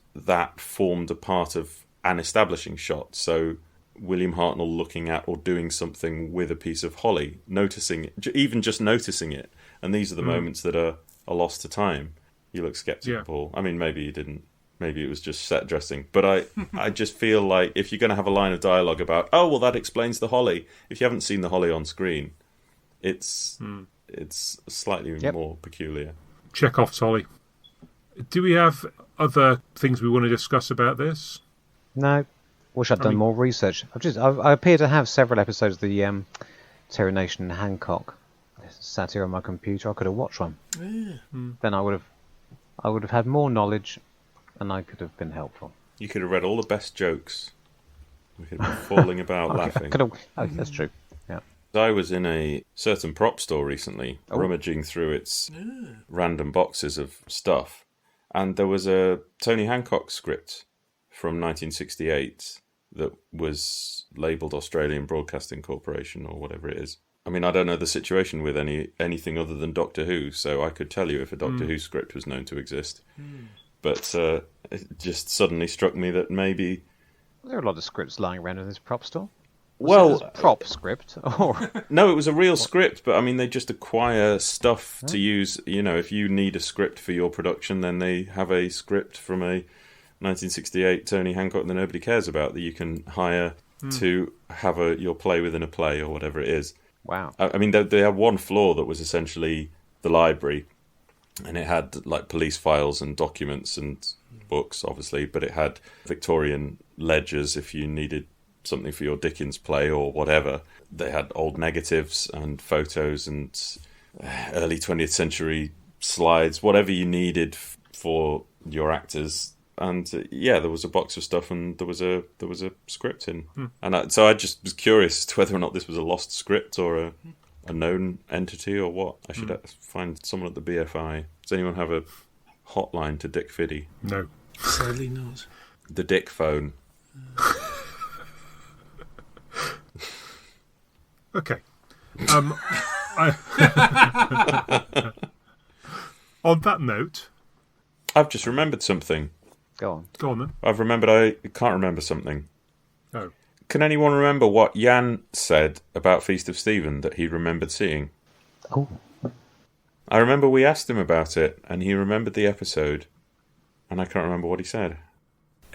formed a part of an establishing shot. So William Hartnell looking at or doing something with a piece of holly, noticing it, even just noticing it, and these are the moments that are lost to time. You look sceptical, Paul. I mean, maybe you didn't. Maybe it was just set dressing. But I just feel like if you're going to have a line of dialogue about, oh, well, that explains the holly, if you haven't seen the holly on screen, it's slightly more peculiar. Chekhov's holly. Do we have other things we want to discuss about this? No. Wish I'd done more research. I appear to have several episodes of the Terry Nation and Hancock sat here on my computer. I could have watched one. Then I would have had more knowledge and I could have been helpful. You could have read all the best jokes. We could have been falling about laughing. That's true. Yeah. I was in a certain prop store recently, rummaging through its random boxes of stuff, and there was a Tony Hancock script from 1968 that was labelled Australian Broadcasting Corporation or whatever it is. I mean, I don't know the situation with anything other than Doctor Who, so I could tell you if a Doctor Who script was known to exist. But it just suddenly struck me that maybe... There are a lot of scripts lying around in this prop store. Well, a prop script? Or... No, it was a real script, but I mean, they just acquire stuff to use. You know, if you need a script for your production, then they have a script from a 1968 Tony Hancock that nobody cares about that you can hire to have your play within a play or whatever it is. Wow. I mean, they had one floor that was essentially the library, and it had like police files and documents and books, obviously, but it had Victorian ledgers if you needed something for your Dickens play or whatever. They had old negatives and photos and early 20th century slides, whatever you needed for your actors. And there was a box of stuff, and there was a script in. And so I just was curious as to whether or not this was a lost script or a known entity or what. I should find someone at the BFI. Does anyone have a hotline to Dick Fiddy? No. Sadly not. The Dick phone. Okay. On that note... I've just remembered something. Go on then. I can't remember something. Oh. Can anyone remember what Jan said about Feast of Stephen that he remembered seeing? Oh. I remember we asked him about it, and he remembered the episode, and I can't remember what he said.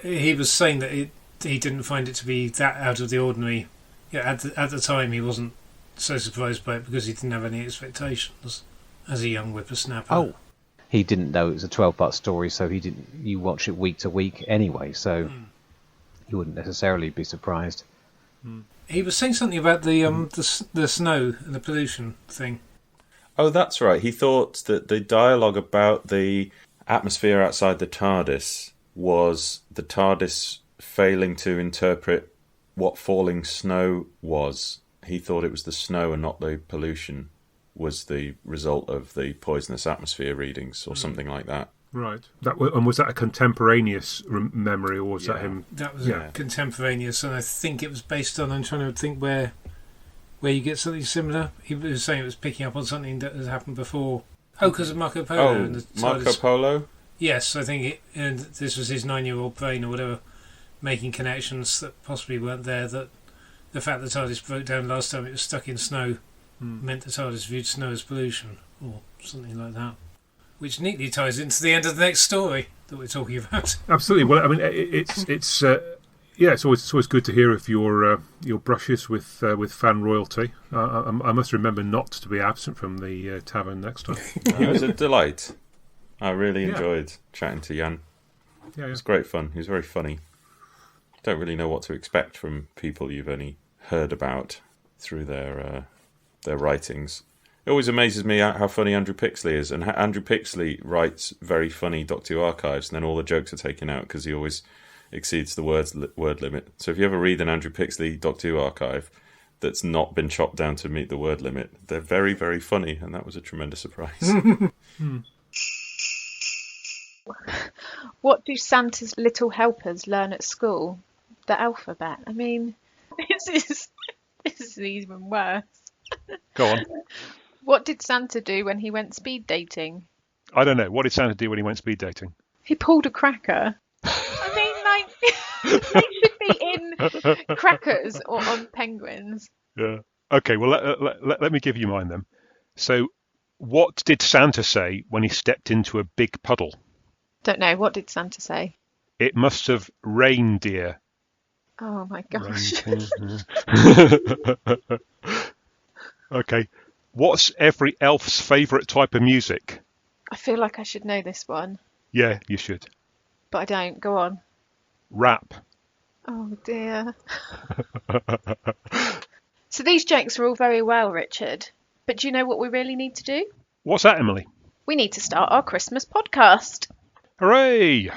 He was saying that he didn't find it to be that out of the ordinary. Yeah, at the time he wasn't so surprised by it because he didn't have any expectations as a young whippersnapper. Oh. He didn't know it was a 12-part story, so you watch it week to week anyway, so you wouldn't necessarily be surprised. He was saying something about the snow and the pollution thing. Oh, that's right. He thought that the dialogue about the atmosphere outside the TARDIS was the TARDIS failing to interpret what falling snow was. He thought it was the snow and not the pollution was the result of the poisonous atmosphere readings or something like that. Right. And was that a contemporaneous memory, or was that him? That was contemporaneous, and I think it was based on... I'm trying to think where you get something similar. He was saying it was picking up on something that has happened before. Oh, because of Marco Polo. Oh, and Marco Polo? Yes, I think and this was his 9-year-old brain or whatever, making connections that possibly weren't there, that the fact that TARDIS broke down last time it was stuck in snow meant the TARDIS viewed snow as pollution, or something like that. Which neatly ties into the end of the next story that we're talking about. Absolutely. Well, I mean, it's always good to hear of your brushes with fan royalty. I must remember not to be absent from the tavern next time. It was a delight. I really enjoyed chatting to Jan. Yeah, it was great fun. He was very funny. Don't really know what to expect from people you've only heard about through their writings. It always amazes me how funny Andrew Pixley is, and Andrew Pixley writes very funny Doctor Who archives, and then all the jokes are taken out because he always exceeds the word limit. So if you ever read an Andrew Pixley Doctor Who archive that's not been chopped down to meet the word limit, they're very, very funny, and that was a tremendous surprise. What do Santa's little helpers learn at school? The alphabet. I mean, this is even worse. Go on. What did Santa do when he went speed dating? I don't know. What did Santa do when he went speed dating? He pulled a cracker. I mean, like, they should be in crackers or on penguins. Yeah. Okay, well, let me give you mine then. So, what did Santa say when he stepped into a big puddle? Don't know. What did Santa say? It must have rained, dear. Oh, my gosh. Okay. What's every elf's favourite type of music? I feel like I should know this one. Yeah, you should. But I don't. Go on. Rap. Oh, dear. So these jokes are all very well, Richard. But do you know what we really need to do? What's that, Emily? We need to start our Christmas podcast. Hooray!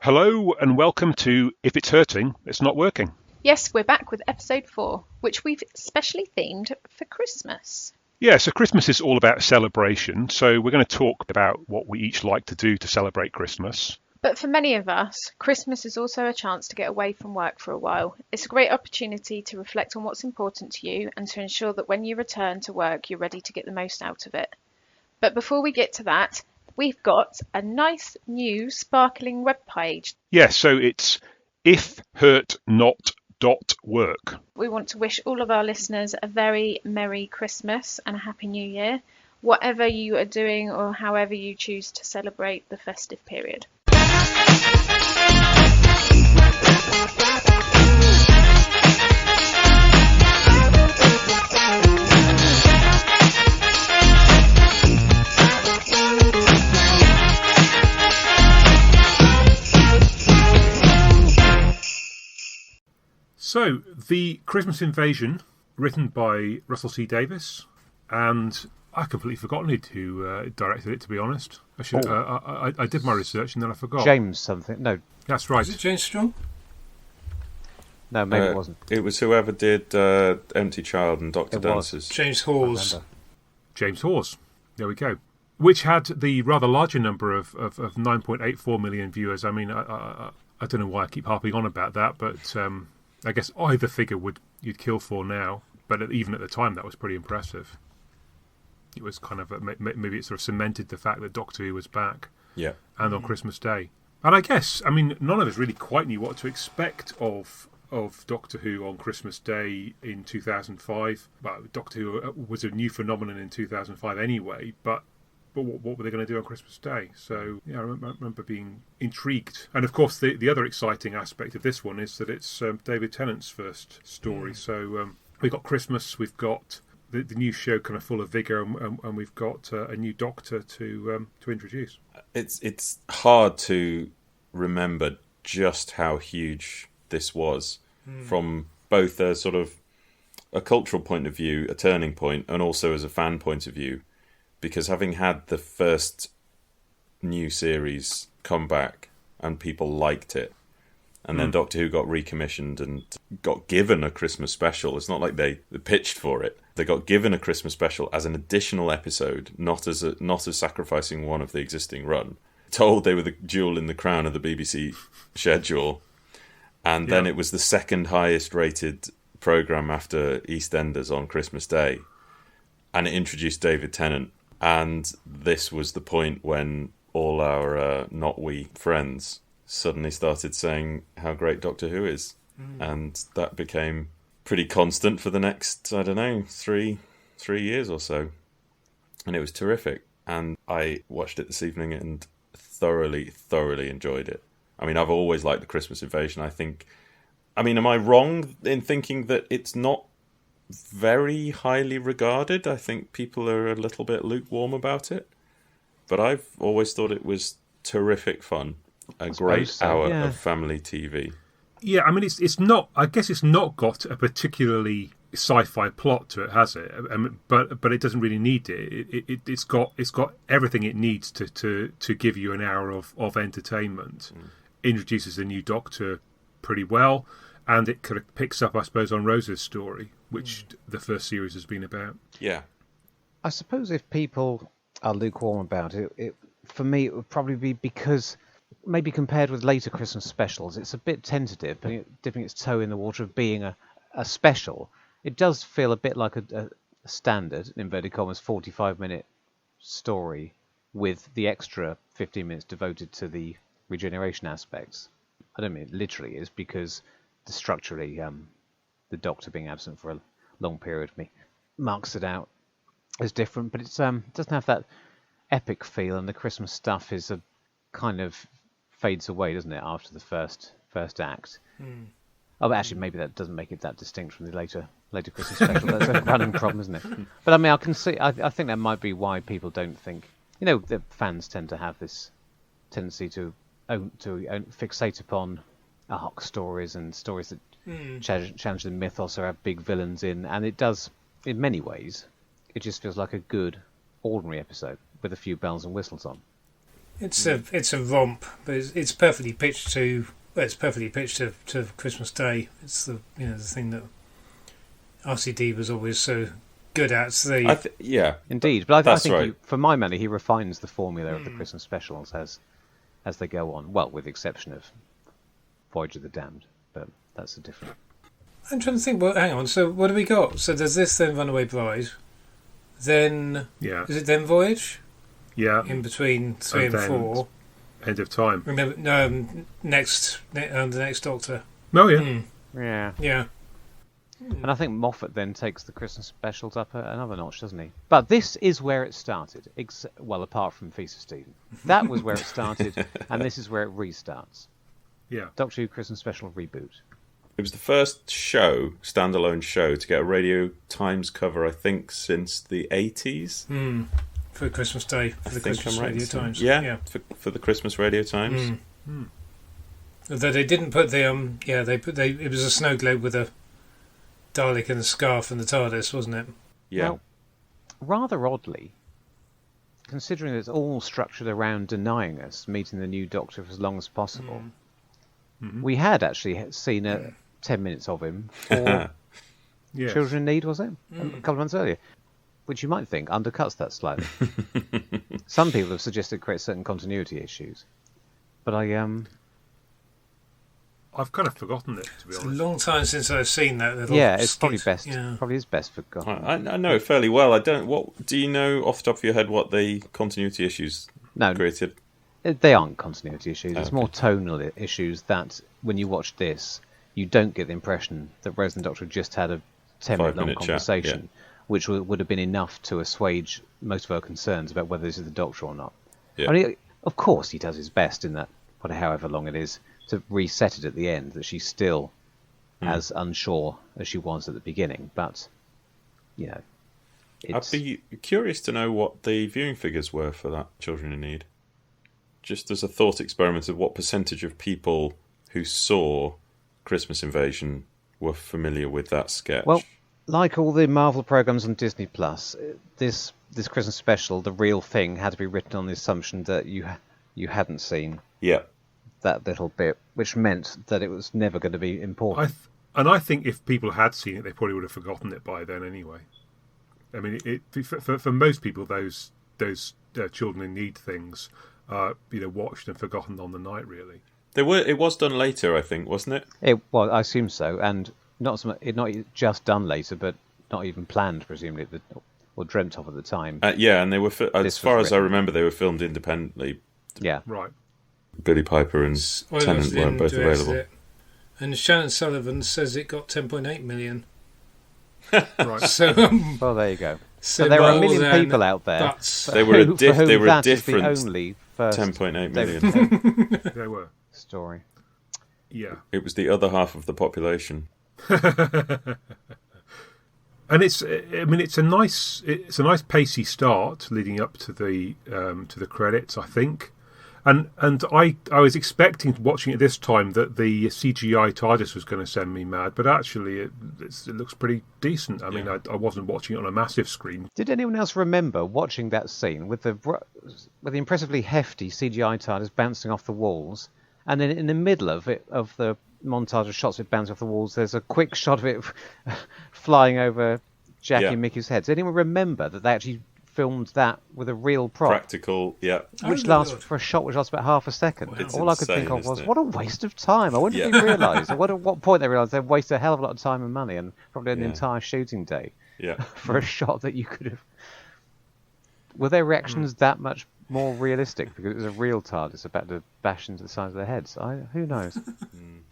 Hello and welcome to If It's Hurting, It's Not Working. Yes, we're back with episode 4, which we've specially themed for Christmas. Yeah, so Christmas is all about celebration, so we're going to talk about what we each like to do to celebrate Christmas. But for many of us, Christmas is also a chance to get away from work for a while. It's a great opportunity to reflect on what's important to you and to ensure that when you return to work, you're ready to get the most out of it. But before we get to that, we've got a nice new sparkling webpage. Yeah, so it's ifhurtnot.work. We want to wish all of our listeners a very Merry Christmas and a Happy New Year, whatever you are doing or however you choose to celebrate the festive period. So, The Christmas Invasion, written by Russell C. Davies, and I've completely forgotten who directed it, to be honest. I did my research and then I forgot. James something. No, That's right. Is it James Strong? no, maybe it wasn't. It was whoever did Empty Child and Dr. It was. Dances. James Hawes. James Hawes. There we go. Which had the rather larger number of 9.84 million viewers. I mean, I don't know why I keep harping on about that, but I guess either figure you'd kill for now. But even at the time, that was pretty impressive. It was kind of maybe it sort of cemented the fact that Doctor Who was back. Yeah. And on Christmas Day. And I guess, I mean, none of us really quite knew what to expect of Doctor Who on Christmas Day in 2005. Well, Doctor Who was a new phenomenon in 2005 anyway, but what were they going to do on Christmas Day? So, yeah, I remember being intrigued. And, of course, the other exciting aspect of this one is that it's David Tennant's first story. So we've got Christmas, we've got the new show kind of full of vigour, and we've got a new Doctor to introduce. It's hard to remember just how huge this was from both a sort of a cultural point of view, a turning point, and also as a fan point of view. Because having had the first new series come back and people liked it, and then Doctor Who got recommissioned and got given a Christmas special. It's not like they pitched for it. They got given a Christmas special as an additional episode, not as sacrificing one of the existing run. Told they were the jewel in the crown of the BBC schedule, and then it was the second highest rated programme after EastEnders on Christmas Day, and it introduced David Tennant. And this was the point when all our not-we friends suddenly started saying how great Doctor Who is. And that became pretty constant for the next, I don't know, three years or so. And it was terrific. And I watched it this evening and thoroughly enjoyed it. I mean, I've always liked the Christmas Invasion. Am I wrong in thinking that it's not very highly regarded? I think people are a little bit lukewarm about it, but I've always thought it was terrific fun, a great hour of family TV. Yeah, I mean, it's not. I guess it's not got a particularly sci-fi plot to it, has it? But it doesn't really need it. It's got everything it needs to give you an hour of entertainment. Introduces a new Doctor pretty well. And it kind of picks up, I suppose, on Rose's story, which the first series has been about. Yeah. I suppose if people are lukewarm about it, for me it would probably be because maybe compared with later Christmas specials, it's a bit tentative, dipping its toe in the water of being a special. It does feel a bit like a standard, in inverted commas, 45-minute story with the extra 15 minutes devoted to the regeneration aspects. I don't mean it literally is, because structurally, the Doctor being absent for a long period marks it out as different, but it doesn't have that epic feel, and the Christmas stuff is a kind of fades away, doesn't it, after the first act? Oh, but actually, maybe that doesn't make it that distinct from the later Christmas special. That's a running problem, isn't it? But I mean, I can see. I think that might be why people don't think. The fans tend to have this tendency to fixate upon arc stories and stories that challenge the mythos or have big villains in, and it does in many ways. It just feels like a good, ordinary episode with a few bells and whistles on. It's a romp, but it's perfectly pitched to. Well, it's perfectly pitched to Christmas Day. It's the thing that RCD was always so good at. So yeah, indeed. But I think right. for my money, he refines the formula of the Christmas specials as they go on. Well, with the exception of Voyage of the Damned, but that's a different. I'm trying to think. Well, hang on. So what do we got? So there's this, then Runaway Bride, then is it then Voyage? Yeah. In between 3 and 4. End of Time. Remember, the next Doctor. Oh yeah. Yeah. And I think Moffat then takes the Christmas specials up another notch, doesn't he? But this is where it started. Well, apart from Feast of Stephen, that was where it started, and this is where it restarts. Yeah. Doctor Who Christmas special reboot. It was the first standalone show, to get a Radio Times cover, I think, since the 80s. For Christmas Day, for the Christmas Radio Times. Yeah. For the Christmas Radio Times. Although they didn't put the it was a snow globe with a Dalek and a scarf and the TARDIS, wasn't it? Yeah. Well, rather oddly, considering it's all structured around denying us meeting the new Doctor for as long as possible, we had actually seen 10 minutes of him for Children in Need, was it? A couple of months earlier. Which you might think undercuts that slightly. Some people have suggested it creates certain continuity issues. But I've kind of forgotten it, to be honest. It's a long time since I've seen that little it's skit. probably best. Probably is best forgotten. I know it fairly well. What do you know off the top of your head? What the continuity issues created? They aren't continuity issues. It's more tonal issues that when you watch this, you don't get the impression that Rose and the Doctor just had a 10-minute long conversation, which would have been enough to assuage most of our concerns about whether this is the Doctor or not. Yeah. I mean, of course, he does his best in that, however long it is, to reset it at the end that she's still as unsure as she was at the beginning. But, I'd be curious to know what the viewing figures were for that Children in Need. Just as a thought experiment of what percentage of people who saw Christmas Invasion were familiar with that sketch. Well, like all the Marvel programs on Disney Plus, this Christmas special, the real thing, had to be written on the assumption that you hadn't seen that little bit, which meant that it was never going to be important. I think if people had seen it, they probably would have forgotten it by then anyway. I mean, for most people, those Children in Need things are watched and forgotten on the night. Really, it was done later, I think, wasn't it? Well, I assume so, and not just done later, but not even planned, presumably, or dreamt of at the time. And they were, as far as I remember, they were filmed independently. Yeah, right. Billy Piper and Tennant weren't both available. And Shannon Sullivan says it got 10.8 million. Right. So, well, there you go. So there are a million people out there. They were a different the only first 10.8 million. They were. Story. Yeah. It was the other half of the population. And it's a nice pacey start leading up to the credits, I think. And I was expecting, watching it this time, that the CGI TARDIS was going to send me mad, but actually it looks pretty decent. I mean, I wasn't watching it on a massive screen. Did anyone else remember watching that scene with the impressively hefty CGI TARDIS bouncing off the walls, and then in the middle of the montage of shots of it bouncing off the walls, there's a quick shot of it flying over Jackie and Mickey's heads? Did anyone remember that they actually filmed that with a real prop? Practical, which lasts for a shot which lasts about half a second. Wow. All I could think of was, what a waste of time. I wonder if they realised. At what point they realised they'd wasted a hell of a lot of time and money and probably an entire shooting day for a shot that you could have... Were their reactions that much more realistic because it was a real TARDIS about to bash into the sides of their heads? Who knows?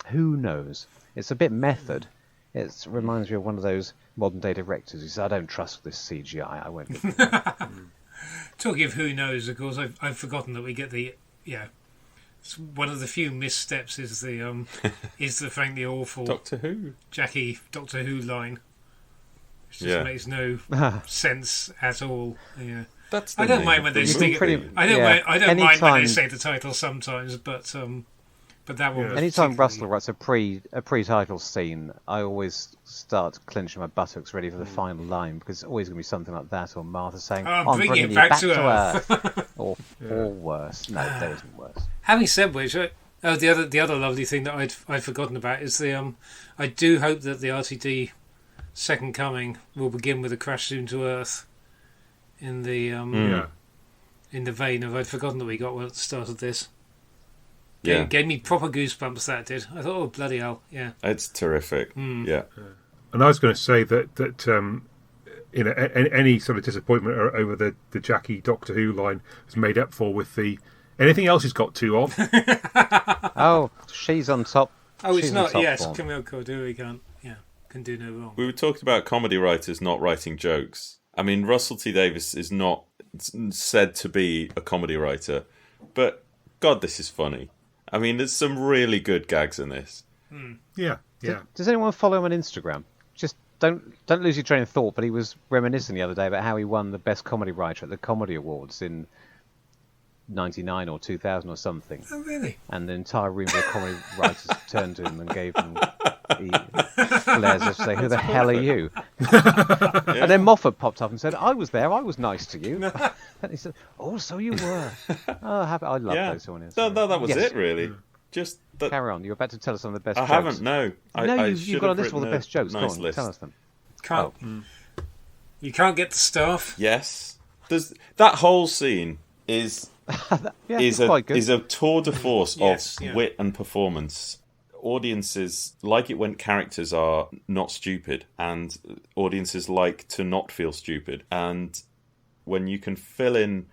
Who knows? It's a bit method. It reminds me of one of those modern-day directors who said, I don't trust this CGI. I won't get it. Talking of who knows, of course, I've forgotten that we get the... It's one of the few missteps is the frankly awful Doctor Who Doctor Who line. Which just makes no sense at all. Yeah. I don't mind when they stick it. I don't mind when they say the title sometimes, but But that one. Yeah. Was Anytime particularly- Russell writes a pre-title scene, I always start clenching my buttocks ready for the final line, because it's always going to be something like that, or Martha saying, Oh, "I'm bring bringing it you back back to to Earth." Earth," or worse. No, there isn't worse. Having said which, the other lovely thing that I'd forgotten about is the I do hope that the RTD Second Coming will begin with a crash soon to Earth. In the in the vein of I'd forgotten that we got one at the start of this. Yeah. Gave me proper goosebumps. That did. I thought, oh bloody hell, yeah. It's terrific. Yeah. And I was going to say that any sort of disappointment over the Jackie Doctor Who line is made up for with the anything else he's got two of. Oh, she's on top. Oh, it's she's on not. top Yes, form. Camille Cordova can do no wrong. We were talking about comedy writers not writing jokes. I mean, Russell T Davies is not said to be a comedy writer, but God, this is funny. I mean, there's some really good gags in this. Yeah. Does anyone follow him on Instagram? Just don't lose your train of thought. But he was reminiscing the other day about how he won the best comedy writer at the Comedy Awards in '99 or 2000 or something. Oh really? And the entire room of comedy writers turned to him and gave him the glares of say, "Who the hell are you?" And then Moffat popped up and said, "I was there. I was nice to you." And he said, "Oh, so you were." Oh, I love those one. No, that was Yes. it, really. Just that. Carry on. You're about to tell us some of the best. I jokes. haven't. No, No, I you've should got a have list of all the written best jokes. Nice Go on, list. tell us them. Can't you can't get the staff? Yes, there's that whole scene is Yeah, is it's quite good. a tour de force Yes, of yeah. wit and performance. Audiences like it when characters are not stupid, and audiences like to not feel stupid. And when you can fill in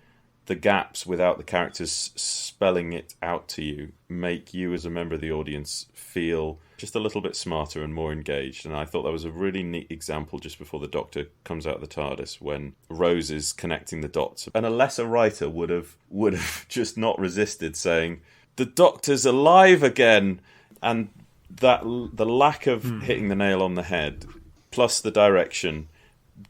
the gaps without the characters spelling it out to you, make you as a member of the audience feel just a little bit smarter and more engaged. And I thought that was a really neat example just before the Doctor comes out of the TARDIS, when Rose is connecting the dots. And a lesser writer would have just not resisted saying, "The Doctor's alive again!" And that the lack of hitting the nail on the head, plus the direction,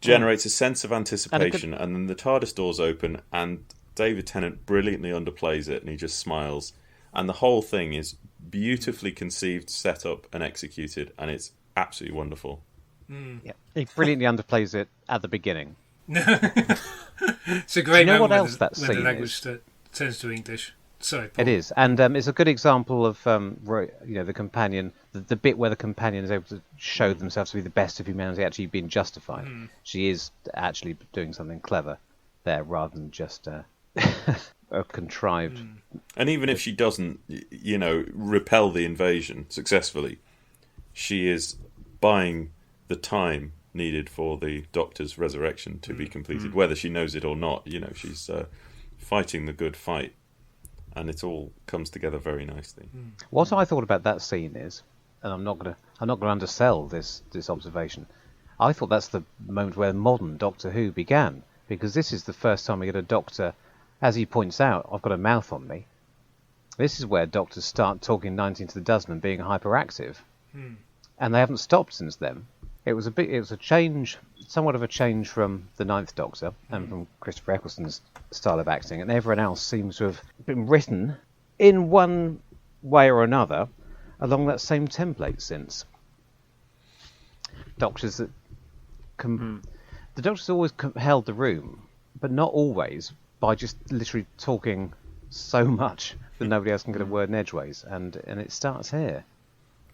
generates a sense of anticipation. And then the TARDIS doors open, and David Tennant brilliantly underplays it, and he just smiles. And the whole thing is beautifully conceived, set up, and executed, and it's absolutely wonderful. Yeah. He brilliantly underplays it at the beginning. It's a great Do you know moment what when else the, that when the scene language turns to English. Sorry, Paul. It is, and it's a good example of the companion, the bit where the companion is able to show themselves to be the best of humanity, actually being justified. She is actually doing something clever there, rather than just a contrived. And even if she doesn't, repel the invasion successfully, she is buying the time needed for the Doctor's resurrection to be completed, whether she knows it or not. She's fighting the good fight, and it all comes together very nicely. What I thought about that scene is, and I'm not gonna undersell this observation. I thought that's the moment where modern Doctor Who began, because this is the first time we get a Doctor, as he points out, "I've got a mouth on me." This is where Doctors start talking 19 to the dozen and being hyperactive, and they haven't stopped since then. It was a change, somewhat of a change from the Ninth Doctor and from Christopher Eccleston's style of acting, and everyone else seems to have been written in one way or another along that same template since. Doctors that the Doctors always held the room, but not always, by just literally talking so much that nobody else can get a word in edgeways, and it starts here.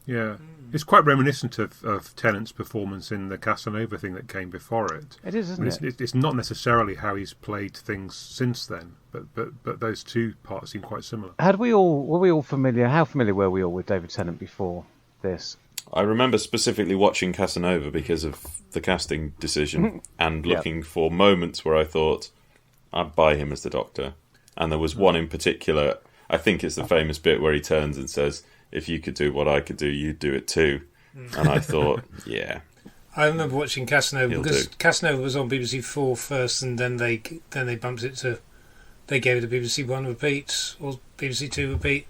Yeah, it's quite reminiscent of Tennant's performance in the Casanova thing that came before it. It is, isn't it? It's not necessarily how he's played things since then, but those two parts seem quite similar. Were we all familiar? How familiar were we all with David Tennant before this? I remember specifically watching Casanova because of the casting decision and looking for moments where I thought, I'd buy him as the Doctor. And there was one in particular, I think it's the famous bit where he turns and says, "If you could do what I could do, you'd do it too." And I thought, yeah. I remember watching Casanova He'll because do. Casanova was on BBC 4 first, and then they bumped it to, they gave it a BBC 1 repeat or BBC 2 repeat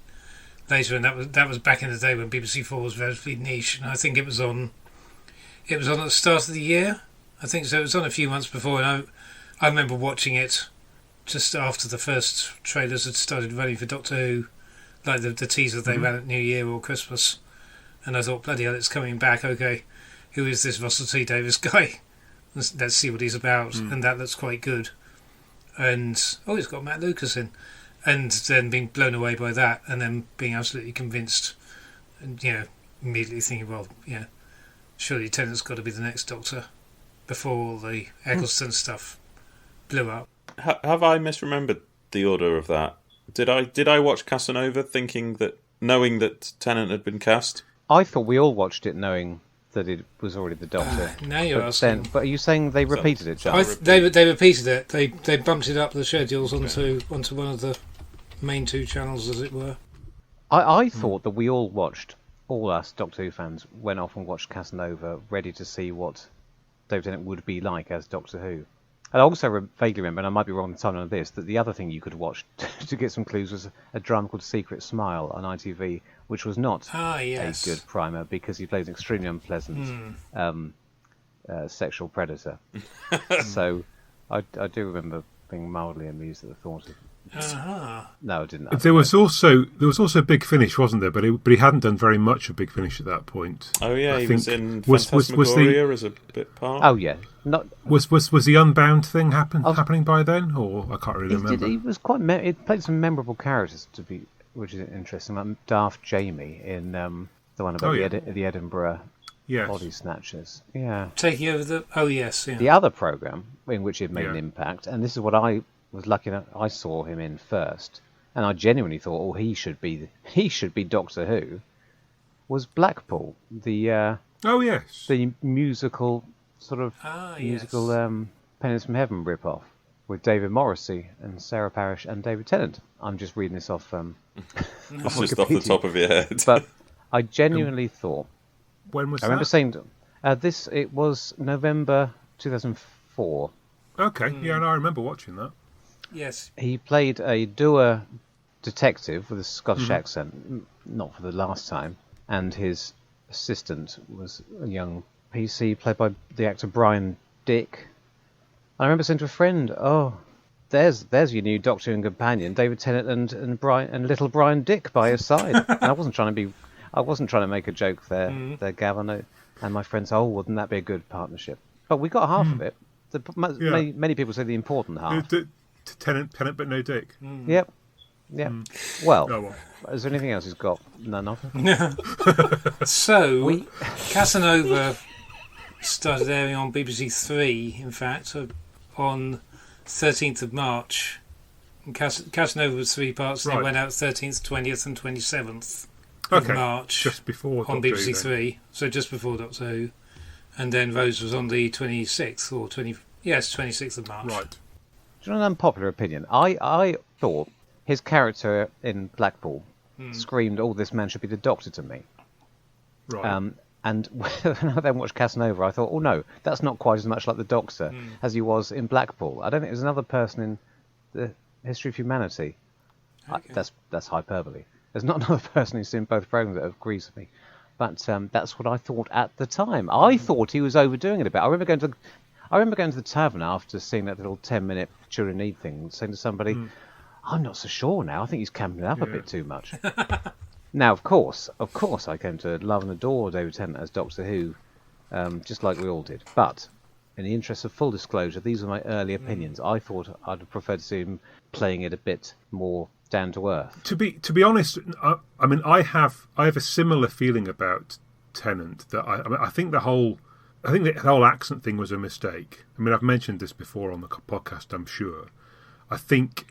later, and that was back in the day when BBC 4 was relatively niche, and I think it was on at the start of the year. I think so. It was on a few months before, and I remember watching it just after the first trailers had started running for Doctor Who like the teaser they ran at New Year or Christmas, and I thought, bloody hell, it's coming back. Okay, who is this Russell T Davies guy? Let's see what he's about, and that looks quite good. And he's got Matt Lucas in, and then being blown away by that, and then being absolutely convinced, and immediately thinking, well, surely Tennant's got to be the next Doctor, before all the Eccleston stuff blew up. Have I misremembered the order of that? Did I watch Casanova knowing that Tennant had been cast? I thought we all watched it knowing that it was already the Doctor. Now you're asking. But are you saying they repeated it, John? They repeated it. They bumped it up the schedules onto one of the main two channels, as it were. I thought that we all watched, all us Doctor Who fans went off and watched Casanova, ready to see what David Tennant would be like as Doctor Who. And I also vaguely remember, and I might be wrong on the timeline of this, that the other thing you could watch to get some clues was a drama called Secret Smile on ITV, which was not a good primer because he plays an extremely unpleasant sexual predator. So I do remember being mildly amused at the thought of. No, I didn't. There was also Big Finish, wasn't there? But he hadn't done very much of Big Finish at that point. Oh yeah, he was in Phantasmagoria as a bit part. Oh yeah, was the Unbound thing happening by then, or I can't really remember. He was quite. He played some memorable characters which is interesting, like Daft Jamie in the one about the Edinburgh body snatchers. Yeah, taking over the. Oh yes, yeah. The other program in which it made an impact, and this is what I was lucky enough I saw him in first, and I genuinely thought, he should be Doctor Who. Was Blackpool the musical Penance from Heaven rip-off with David Morrissey and Sarah Parish and David Tennant. I'm just reading this off. That's just off the top of your head. But I genuinely thought. When was that? I remember saying this. It was November 2004. Okay, yeah, and I remember watching that. Yes. He played a dour detective with a Scottish accent, not for the last time, and his assistant was a young PC played by the actor Brian Dick. I remember saying to a friend, there's your new Doctor and companion, David Tennant and little Brian Dick by his side. And I wasn't trying to make a joke there, Gavin. And my friend said, wouldn't that be a good partnership? But we got half of it. Many people say the important half. Tennant, but no Dick. Yep. Well, is there anything else he's got? None of it. So, Casanova started airing on BBC Three, in fact, on 13th of March. And Casanova was 3 parts, and it went out 13th, 20th and 27th of March. Just before on Doctor BBC Who, Three, so just before Doctor Who. And then Rose was on the 26th, or 26th of March. Right. Do you know an unpopular opinion? I thought his character in Blackpool screamed, this man should be the Doctor to me. Right. And when I then watched Casanova, I thought, no, that's not quite as much like the Doctor as he was in Blackpool. I don't think there's another person in the history of humanity. Okay. That's hyperbole. There's not another person who's seen both programs that agrees with me. But that's what I thought at the time. I thought he was overdoing it a bit. I remember going to the tavern after seeing that little 10-minute children need thing, saying to somebody, I'm not so sure now. I think he's camping it up a bit too much. Now, of course, I came to love and adore David Tennant as Doctor Who, just like we all did. But in the interest of full disclosure, these are my early opinions. I thought I'd have preferred to see him playing it a bit more down to earth. To be honest, I have a similar feeling about Tennant. That I think the whole accent thing was a mistake. I mean, I've mentioned this before on the podcast, I'm sure. I think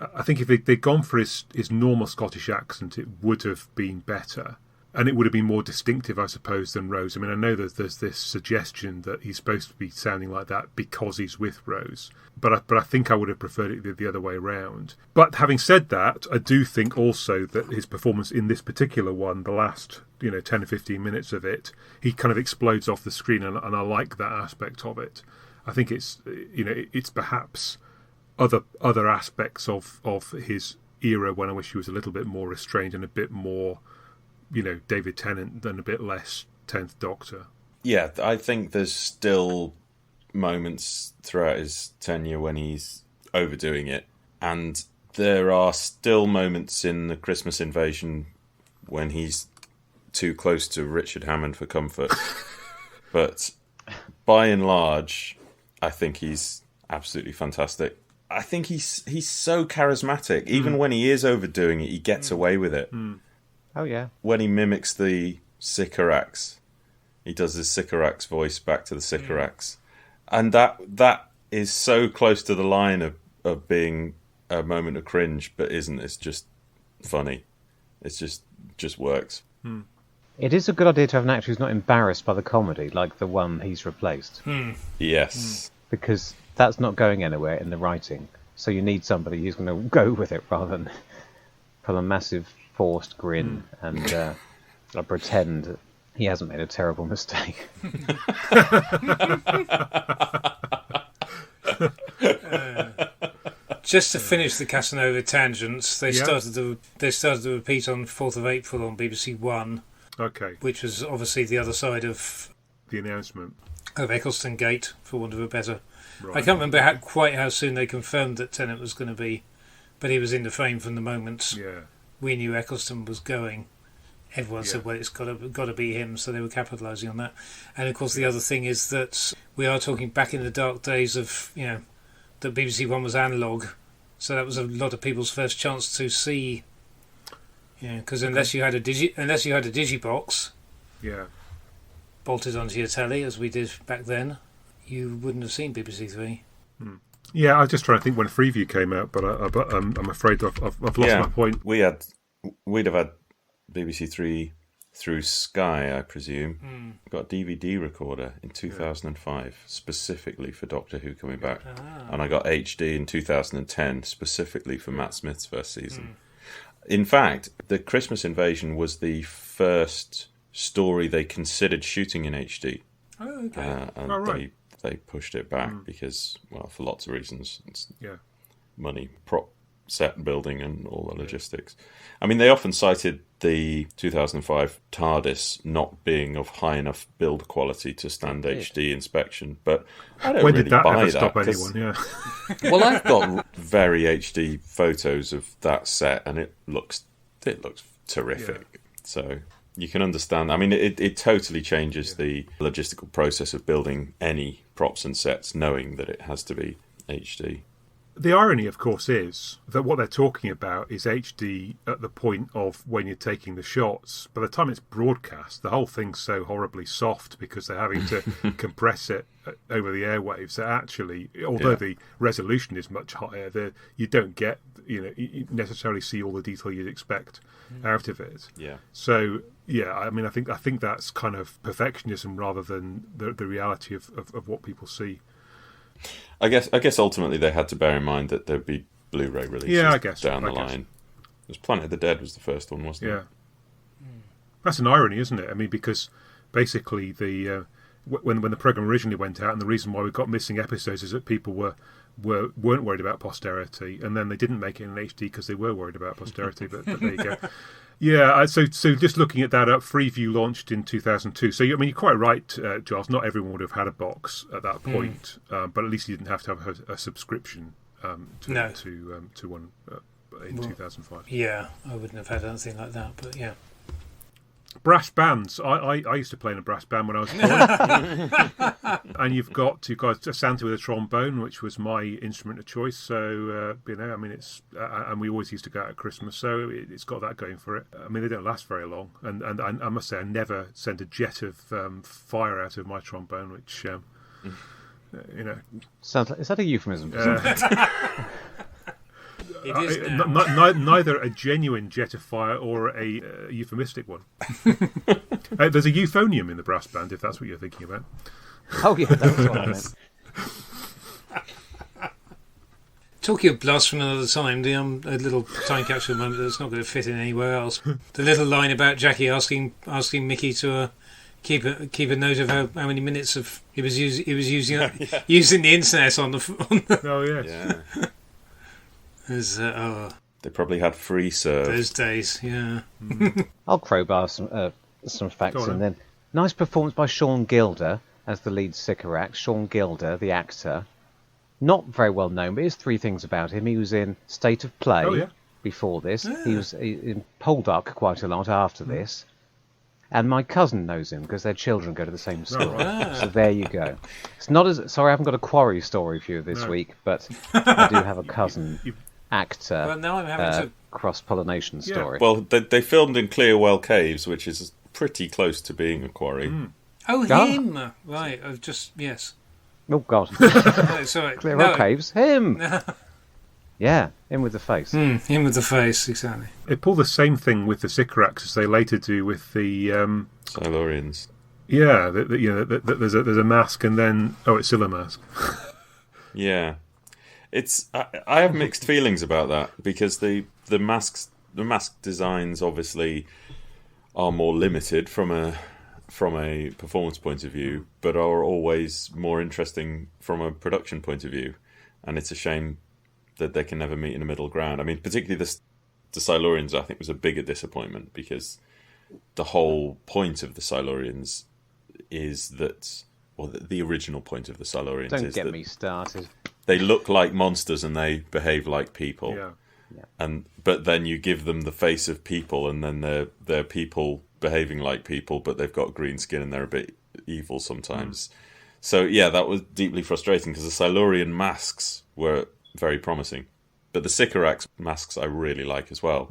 if they'd gone for his normal Scottish accent, it would have been better. And it would have been more distinctive, I suppose, than Rose. I mean, I know there's this suggestion that he's supposed to be sounding like that because he's with Rose. But I think I would have preferred it the other way around. But having said that, I do think also that his performance in this particular one, the last 10 or 15 minutes of it, he kind of explodes off the screen, and I like that aspect of it. I think it's perhaps other aspects of his era when I wish he was a little bit more restrained and a bit more David Tennant than a bit less 10th Doctor. Yeah, I think there's still moments throughout his tenure when he's overdoing it, and there are still moments in the Christmas Invasion when he's too close to Richard Hammond for comfort. But by and large, I think he's absolutely fantastic. I think he's so charismatic. Even when he is overdoing it, he gets away with it. Oh, yeah. When he mimics the Sycorax, he does his Sycorax voice back to the Sycorax. And that is so close to the line of being a moment of cringe, but isn't. It's just funny. It's just works. It is a good idea to have an actor who's not embarrassed by the comedy, like the one he's replaced. Yes. Because that's not going anywhere in the writing. So you need somebody who's going to go with it rather than pull a massive forced grin and pretend he hasn't made a terrible mistake. Just to finish the Casanova tangents, they started to repeat on 4th of April on BBC One. Okay. Which was obviously the other side of the announcement of Eccleston Gate, for want of a better. Right. I can't remember quite how soon they confirmed that Tennant was going to be, but he was in the frame from the moment we knew Eccleston was going. Everyone said, "Well, it's got to be him," so they were capitalising on that. And of course, the other thing is that we are talking back in the dark days of that BBC One was analogue, so that was a lot of people's first chance to see. Because unless you had a digibox, bolted onto your telly as we did back then, you wouldn't have seen BBC Three. Yeah, I was just trying to think when Freeview came out, but I'm afraid I've lost my point. We'd have had BBC Three through Sky, I presume. Got a DVD recorder in 2005 specifically for Doctor Who coming back, and I got HD in 2010 specifically for Matt Smith's first season. In fact, the Christmas Invasion was the first story they considered shooting in HD. Oh, okay. And they pushed it back because, well, for lots of reasons. It's money, prop set building and all the logistics. I mean, they often cited the 2005 TARDIS not being of high enough build quality to stand HD inspection, but I don't really buy that. Stop anyone? Yeah. Well, I've got very HD photos of that set, and it looks terrific. Yeah. So you can understand. I mean, it totally changes the logistical process of building any props and sets, knowing that it has to be HD. The irony, of course, is that what they're talking about is HD at the point of when you're taking the shots. By the time it's broadcast, the whole thing's so horribly soft because they're having to compress it over the airwaves that actually, although the resolution is much higher, you don't get, you necessarily see all the detail you'd expect out of it. Yeah. So, I mean, I think that's kind of perfectionism rather than the reality of what people see. I guess ultimately they had to bear in mind that there'd be Blu-ray releases down the line. Because Planet of the Dead was the first one, wasn't it? Yeah. That's an irony, isn't it? I mean, because basically when the program originally went out, and the reason why we got missing episodes is that people weren't worried about posterity, and then they didn't make it in HD because they were worried about posterity. but there you go. Yeah, so just looking at that, Freeview launched in 2002. So, I mean, you're quite right, Giles. Not everyone would have had a box at that point, but at least you didn't have to have a subscription to one in 2005. Yeah, I wouldn't have had anything like that, but yeah. Brass bands. I used to play in a brass band when I was a boy. And you've got a Santa with a trombone, which was my instrument of choice. So I mean, it's and we always used to go out at Christmas, so it's got that going for it. I mean, they don't last very long, and I must say, I never sent a jet of fire out of my trombone, which sounds like, is that a euphemism? It is neither a genuine jet of fire or a euphemistic one. There's a euphonium in the brass band, if that's what you're thinking about. Oh, yeah, that was what I meant. Talking of blast from another time, a little time capsule moment that's not going to fit in anywhere else. The little line about Jackie asking Mickey to keep a note of how many minutes of he was using the internet on the Oh yes. Yeah. They probably had free serve those days. Yeah. I'll crowbar some facts in then. Nice performance by Sean Gilder as the lead Sycorax. Sean Gilder, the actor, not very well known, but here's three things about him. He was in State of Play before this. He was in Poldark quite a lot after this. And my cousin knows him because their children go to the same school. So there you go. It's not as... Sorry, I haven't got a quarry story for you this week, but I do have a cousin actor Well, now I'm having to... cross-pollination story. Well, they filmed in Clearwell Caves, which is pretty close to being a quarry. Oh, him! Right, I've just... Yes. Oh, God. No, sorry. Clearwell Caves, him! Yeah, him with the face. Him with the face, exactly. They pull the same thing with the Sycorax as they later do with the... Silurians. Yeah, there's a mask and then... Oh, it's still a mask. Yeah. I have mixed feelings about that because the mask designs obviously are more limited from a performance point of view, but are always more interesting from a production point of view. And it's a shame that they can never meet in a middle ground. I mean, particularly the Silurians, I think, was a bigger disappointment because the whole point of the Silurians is that, well, the original point of the Silurians Don't is get that me started. they look like monsters and they behave like people. Yeah. But then you give them the face of people, and then they're people behaving like people, but they've got green skin and they're a bit evil sometimes. So yeah, that was deeply frustrating because the Silurian masks were very promising, but the Sycorax masks I really like as well.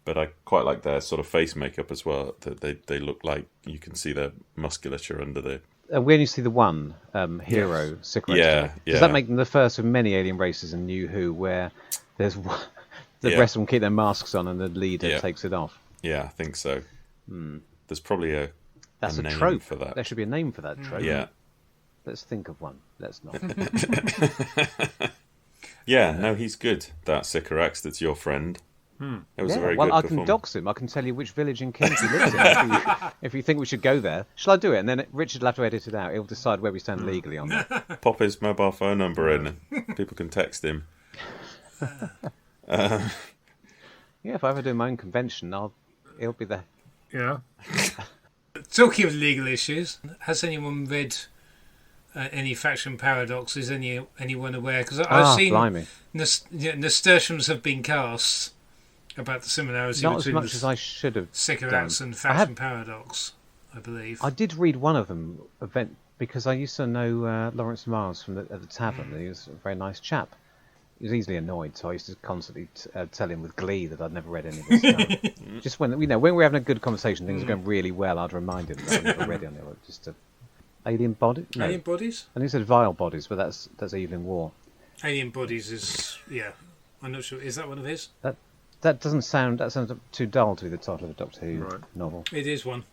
But I quite like their sort of face makeup as well. That they look like you can see their musculature under the... We only see the one hero, Sycorax. Yeah. Does that make them the first of many alien races in New Who where there's one, the rest of them keep their masks on and the leader takes it off? Yeah, I think so. There's probably a name trope for that. There should be a name for that trope. Yeah. Let's think of one. Let's not. Yeah, no, he's good. That Sycorax, that's your friend. It was a very good I can performance. dox him. I can tell you which village in Kent he lives in. If you think we should go there, shall I do it? And then Richard will have to edit it out. He'll decide where we stand legally on that. Pop his mobile phone number in. People can text him. Yeah, if I ever do my own convention, he'll be there. Yeah. Talking of legal issues, has anyone read any faction paradoxes? Anyone aware? Because I've seen nasturtiums have been cast about the similarity Not as between much as I should have Sycorax done. and faction paradox, I believe. I did read one of them because I used to know Lawrence Miles at the tavern. He was a very nice chap. He was easily annoyed, so I used to constantly tell him with glee that I'd never read any of this stuff. Just when we're having a good conversation, things are going really well, I'd remind him that I've never read any of it. Just Alien Bodies? No. Alien Bodies? And he said Vile Bodies, but that's Evelyn Waugh. Alien Bodies is, I'm not sure. Is that one of his? That sounds too dull to be the title of a Doctor Who novel. It is one.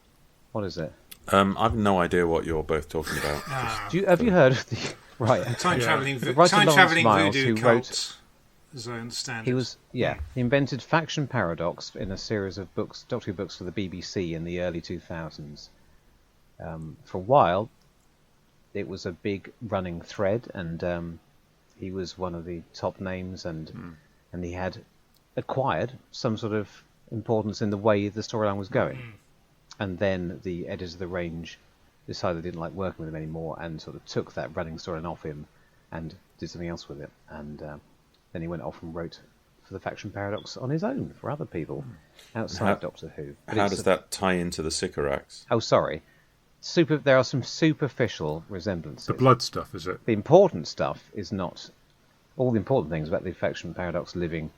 What is it? I've no idea what you're both talking about. Have you heard of the... Right. Time travelling Miles, voodoo who cult, as I understand it. He invented Faction Paradox in a series of books, Doctor Who books for the BBC in the early 2000s. For a while, it was a big running thread, and he was one of the top names, and he had acquired some sort of importance in the way the storyline was going. And then the editors of the range decided they didn't like working with him anymore and sort of took that running storyline off him and did something else with it. And then he went off and wrote for the Faction Paradox on his own for other people outside Doctor Who. But how does that tie into the Sycorax? Oh, sorry. There are some superficial resemblances. The blood stuff, is it? The important stuff is not... All the important things about the Faction Paradox living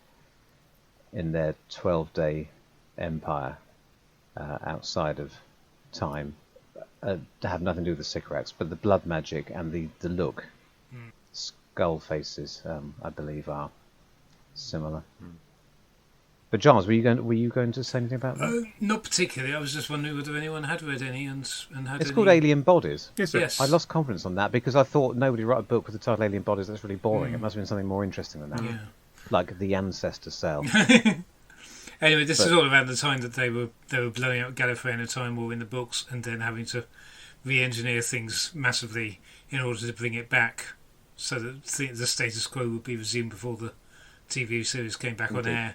in their 12-day empire outside of time have nothing to do with the Sycorax, but the blood magic and the look, skull faces, I believe, are similar. But Giles, were you going to say anything about that? Not particularly. I was just wondering whether anyone had read any and had. It's called Alien Bodies. Yes. I lost confidence on that because I thought nobody wrote a book with the title Alien Bodies. That's really boring. It must have been something more interesting than that, like the Ancestor Cell. Anyway, this is all around the time that they were blowing up Gallifrey in a Time War in the books, and then having to re-engineer things massively in order to bring it back, so that the status quo would be resumed before the TV series came back on air.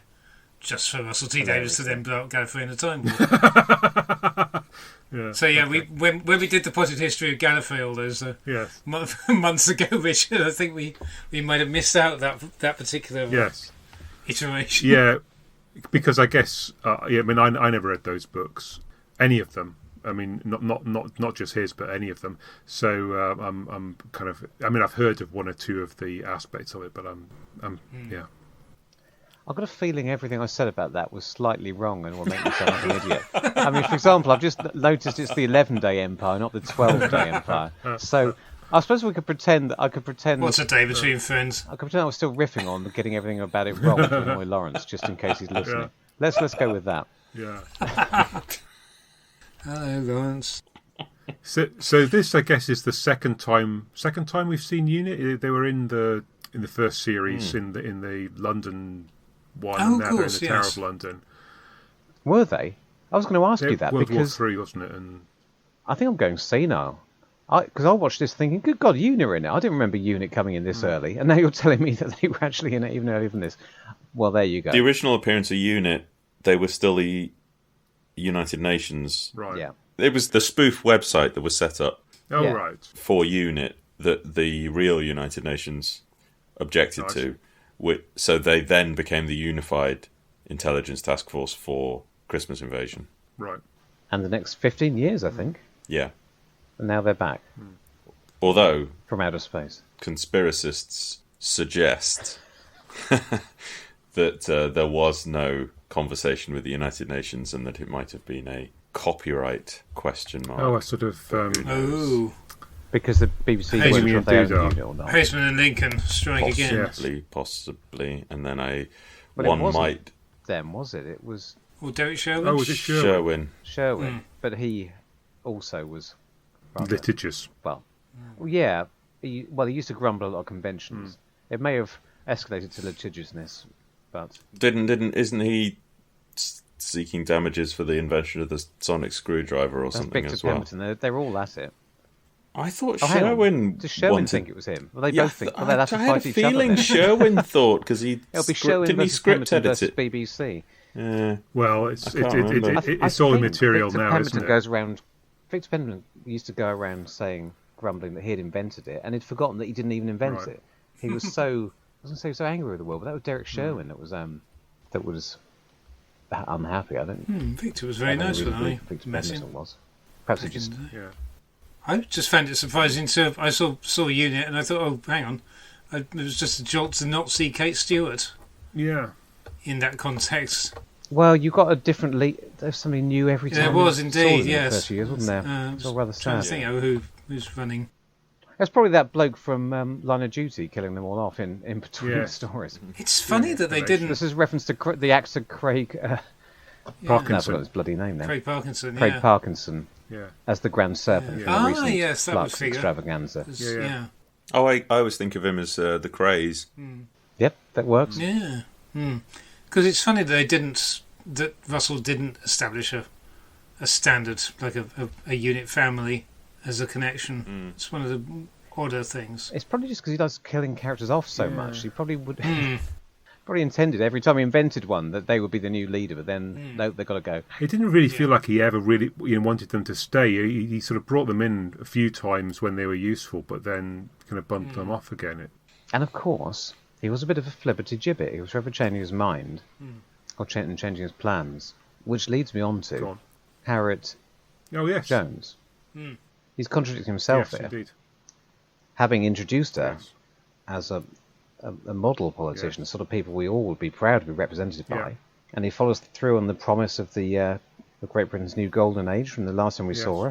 Just for Russell T Davies to then blow up Gallifrey in a Time War. Yeah. So yeah, when we did the potted history of Gallifrey all those months ago, Richard, I think we might have missed out that particular iteration. Yeah, because I guess I mean I never read those books, any of them. I mean, not just his, but any of them. So I'm kind of. I mean, I've heard of one or two of the aspects of it, but yeah. I've got a feeling everything I said about that was slightly wrong and will make me sound like an idiot. I mean, for example, I've just noticed it's the 11-day empire, not the 12-day empire. So I suppose we could pretend that I could pretend... What's a day between friends? I could pretend I was still riffing on getting everything about it wrong to annoy Lawrence, just in case he's listening. Yeah. Let's go with that. Yeah. Hello, Lawrence. So this, I guess, is the second time we've seen UNIT. They were in the first series in the London one, and now they're in the Tower of London. Were they? I was going to ask you that World because War III, wasn't it? And I think I'm going senile. Because I watched this thinking, good God, UNIT are in it. I didn't remember UNIT coming in this early, and now you're telling me that they were actually in it even earlier than this. Well, there you go. The original appearance of UNIT, they were still the United Nations. Right. Yeah. It was the spoof website that was set up Right. for UNIT that the real United Nations objected to. So they then became the Unified Intelligence Task Force for Christmas Invasion. Right. And the next 15 years, I think. Yeah. And now they're back. Although From outer space. conspiracists suggest that there was no conversation with the United Nations and that it might have been a copyright question mark. Oh, I sort of. Because the BBC Hey, weren't Jimmy sure and if they owned Doodah. UNIT or not. Postman and Lincoln strike again. Possibly. And then But it one wasn't might... them, was it? It was Or Derek Sherwin. Oh, was it Sherwin? Sherwin. But he also was rather, Litigious. well, yeah. He used to grumble a lot of conventions. It may have escalated to litigiousness, but Isn't he seeking damages for the invention of the sonic screwdriver or that's something Victor as well? Pemberton. They're all at it. I thought hang on. Sherwin Does Sherwin wanted... think it was him? Well, they both think. Well, they'll have to I had fight a each other. feeling then. Sherwin thought, because he It'll be Sherwin didn't he versus script Pemberton edit versus it? BBC. Yeah. Well, it's I can't remember. it's I all think immaterial Victor now, Pemberton isn't it? goes around. Victor Pemberton used to go around grumbling that he had invented it, and he'd forgotten that he didn't even invent Right. it. He was so I was going to say so angry with the world, but that was Derek Sherwin that was unhappy. I don't. Victor was very I don't nice really when I believe Victor met Pemberton him. was. Perhaps he Back in just. the day. Yeah. I just found it surprising. So I saw UNIT and I thought, oh, hang on, it was just a jolt to not see Kate Stewart Yeah. in that context. Well, you got a different lead. There's something new every time. There was you indeed, saw them in the yes. first few years, wasn't there? It's all rather Trying sad. to think who's running. That's probably that bloke from Line of Duty killing them all off in between Yeah. stories. It's funny that they didn't. This is reference to the actor Craig. No, I Parkinson. forgot his bloody name now. Craig Parkinson. Craig Yeah. Parkinson Yeah. as the Grand Serpent Yeah. from the Ah, recent yes, that would Flux figure. extravaganza. Yeah. Yeah. Yeah. Oh, I always think of him as the Craze. Yep, that works. Yeah. Because it's funny that Russell didn't establish a standard like a unit family as a connection. It's one of the odder things. It's probably just because he does killing characters off so much. He probably would. Probably intended every time he invented one that they would be the new leader, but then no, they've got to go. He didn't really feel like he ever really wanted them to stay. He sort of brought them in a few times when they were useful, but then kind of bumped them off again. And of course, he was a bit of a flibberty gibbet. He was forever changing his mind or changing his plans, which leads me on Go to on. Harriet Oh, yes. Jones. He's contradicting himself Yes, here, indeed. having introduced her Yes. as a model politician, the sort of people we all would be proud to be represented by. Yeah. And he follows through on the promise of the Great Britain's new golden age from the last time we Yes. saw her.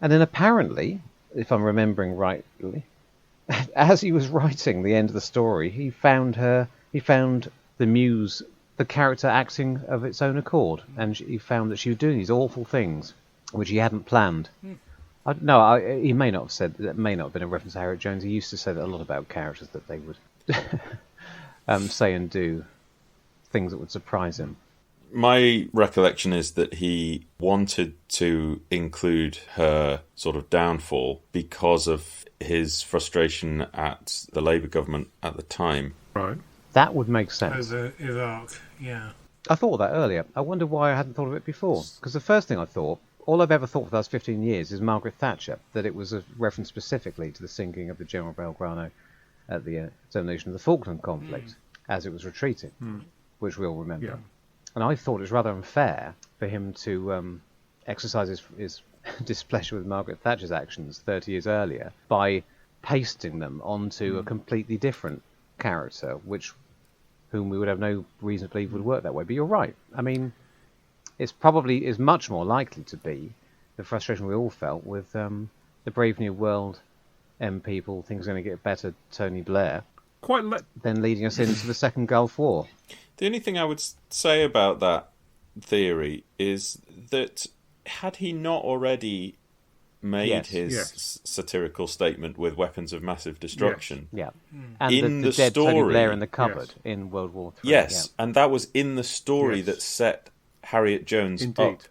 And then apparently, if I'm remembering rightly, as he was writing the end of the story, he found the muse, the character acting of its own accord, and he found that she was doing these awful things which he hadn't planned. He may not have said that. May not have been a reference to Harriet Jones. He used to say that a lot about characters, that they would say and do things that would surprise him. My recollection is that he wanted to include her sort of downfall because of his frustration at the Labour government at the time. Right. That would make sense. Over Iraq, yeah. I thought of that earlier. I wonder why I hadn't thought of it before. Because the first thing I thought all I've ever thought for the last 15 years is Margaret Thatcher, that it was a reference specifically to the sinking of the General Belgrano at the termination of the Falkland conflict as it was retreating, which we all remember. Yeah. And I thought it was rather unfair for him to exercise his displeasure with Margaret Thatcher's actions 30 years earlier by pasting them onto a completely different character, whom we would have no reason to believe would work that way. But you're right. I mean, it's probably is much more likely to be the frustration we all felt with the Brave New World people, things are going to get better, Tony Blair, then leading us into the Second Gulf War. The only thing I would say about that theory is that had he not already made his satirical statement with weapons of massive destruction, and in the dead story, Tony Blair in the cupboard in World War III. And that was in the story that set Harriet Jones up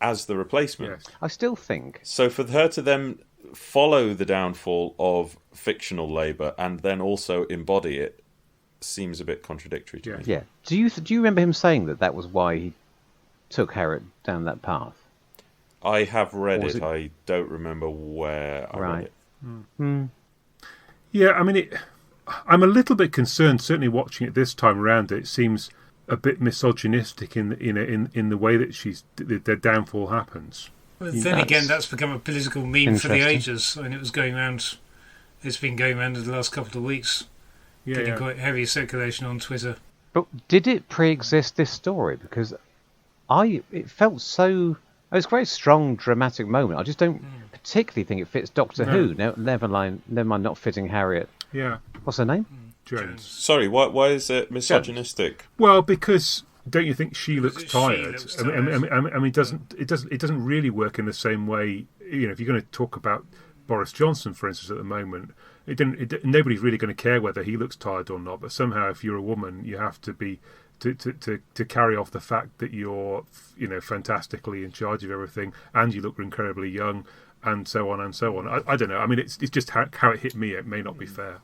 as the replacement. I still think so. For her to then follow the downfall of fictional Labour and then also embody it seems a bit contradictory to me. Yeah. Do you remember him saying that was why he took Harriet down that path? I have read it. I don't remember where I read it. Yeah, I mean, I'm a little bit concerned. Certainly, watching it this time around, it seems a bit misogynistic in the way that their downfall happens. Well, then again, that's become a political meme for the ages. I mean, it was going around. It's been going around in the last couple of weeks. Getting quite heavy circulation on Twitter. But did it pre-exist this story? Because it felt so. It was a very strong, dramatic moment. I just don't particularly think it fits Doctor Who. Never mind not fitting Harriet. Yeah. What's her name? Jones. Sorry, why is it misogynistic? Well, because don't you think she looks tired? She looks tired. I mean, it doesn't really work in the same way. You know, if you're going to talk about Boris Johnson, for instance, at the moment, nobody's really going to care whether he looks tired or not. But somehow, if you're a woman, you have to be to carry off the fact that you're, fantastically in charge of everything, and you look incredibly young, and so on and so on. I don't know. I mean, it's just how it hit me. It may not be fair.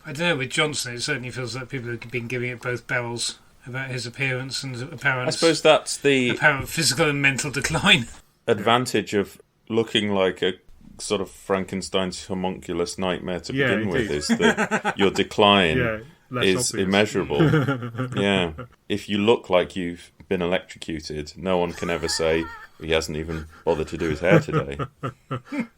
I don't know. With Johnson, it certainly feels like people have been giving it both barrels about his appearance and apparent. I suppose that's the apparent physical and mental decline. Advantage of looking like a sort of Frankenstein's homunculus nightmare to begin with is that your decline is obvious. Immeasurable. Yeah. If you look like you've been electrocuted, no one can ever say he hasn't even bothered to do his hair today.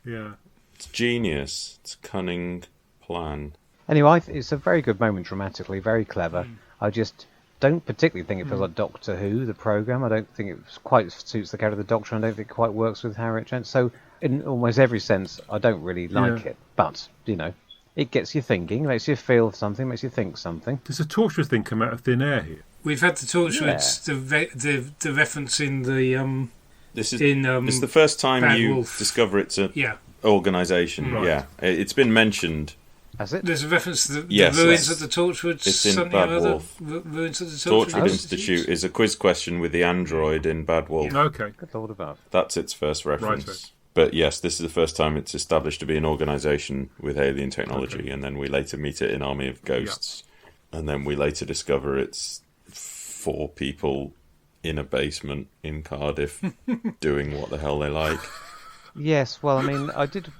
Yeah. It's genius. It's a cunning plan. Anyway, it's a very good moment dramatically, very clever. I just don't particularly think it feels like Doctor Who, the programme. I don't think it quite suits the character of the Doctor, and I don't think it quite works with Harriet Jones. So, in almost every sense, I don't really like it. But, it gets you thinking, makes you feel something, makes you think something. Does a Torchwood thing come out of thin air here? We've had the Torchwoods, the reference in the... This is the first time Bad you Wolf. discover it's an organisation. Right. Yeah, it's been mentioned. Has it? There's a reference to the Yes, ruins of the Torchwood. It's in something Bad or other. Wolf. Ruins of the Torchwood Torchwood Institute is a quiz question with the android in Bad Wolf. Okay. Good Lord above. That's its first reference. Right. But yes, this is the first time it's established to be an organisation with alien technology, and then we later meet it in Army of Ghosts, and then we later discover it's 4 people in a basement in Cardiff doing what the hell they like. Yes, well, I mean, I did...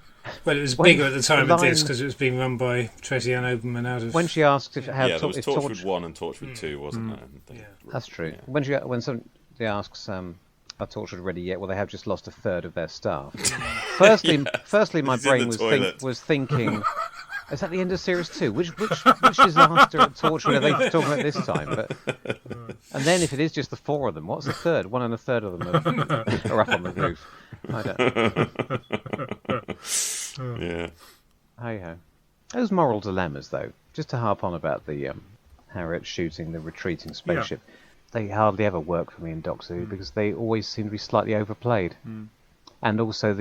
Well, it was bigger at the time of this because it was being run by Tracy Ann Oberman out of... When she asked if... there was Torchwood 1 and Torchwood 2, wasn't there? Yeah. That's true. When somebody asks... Are Torchwood ready yet? Well, they have just lost a third of their staff. Firstly, my brain was thinking, is that the end of series 2? Which disaster at Torchwood are they talking about this time? And then if it is just the 4 of them, what's the third? 1 and a third of them are up on the roof. I don't. Yeah. Hey ho. Those moral dilemmas, though. Just to harp on about the Harriet shooting the retreating spaceship. Yeah. They hardly ever work for me in Doctor Who because they always seem to be slightly overplayed. And also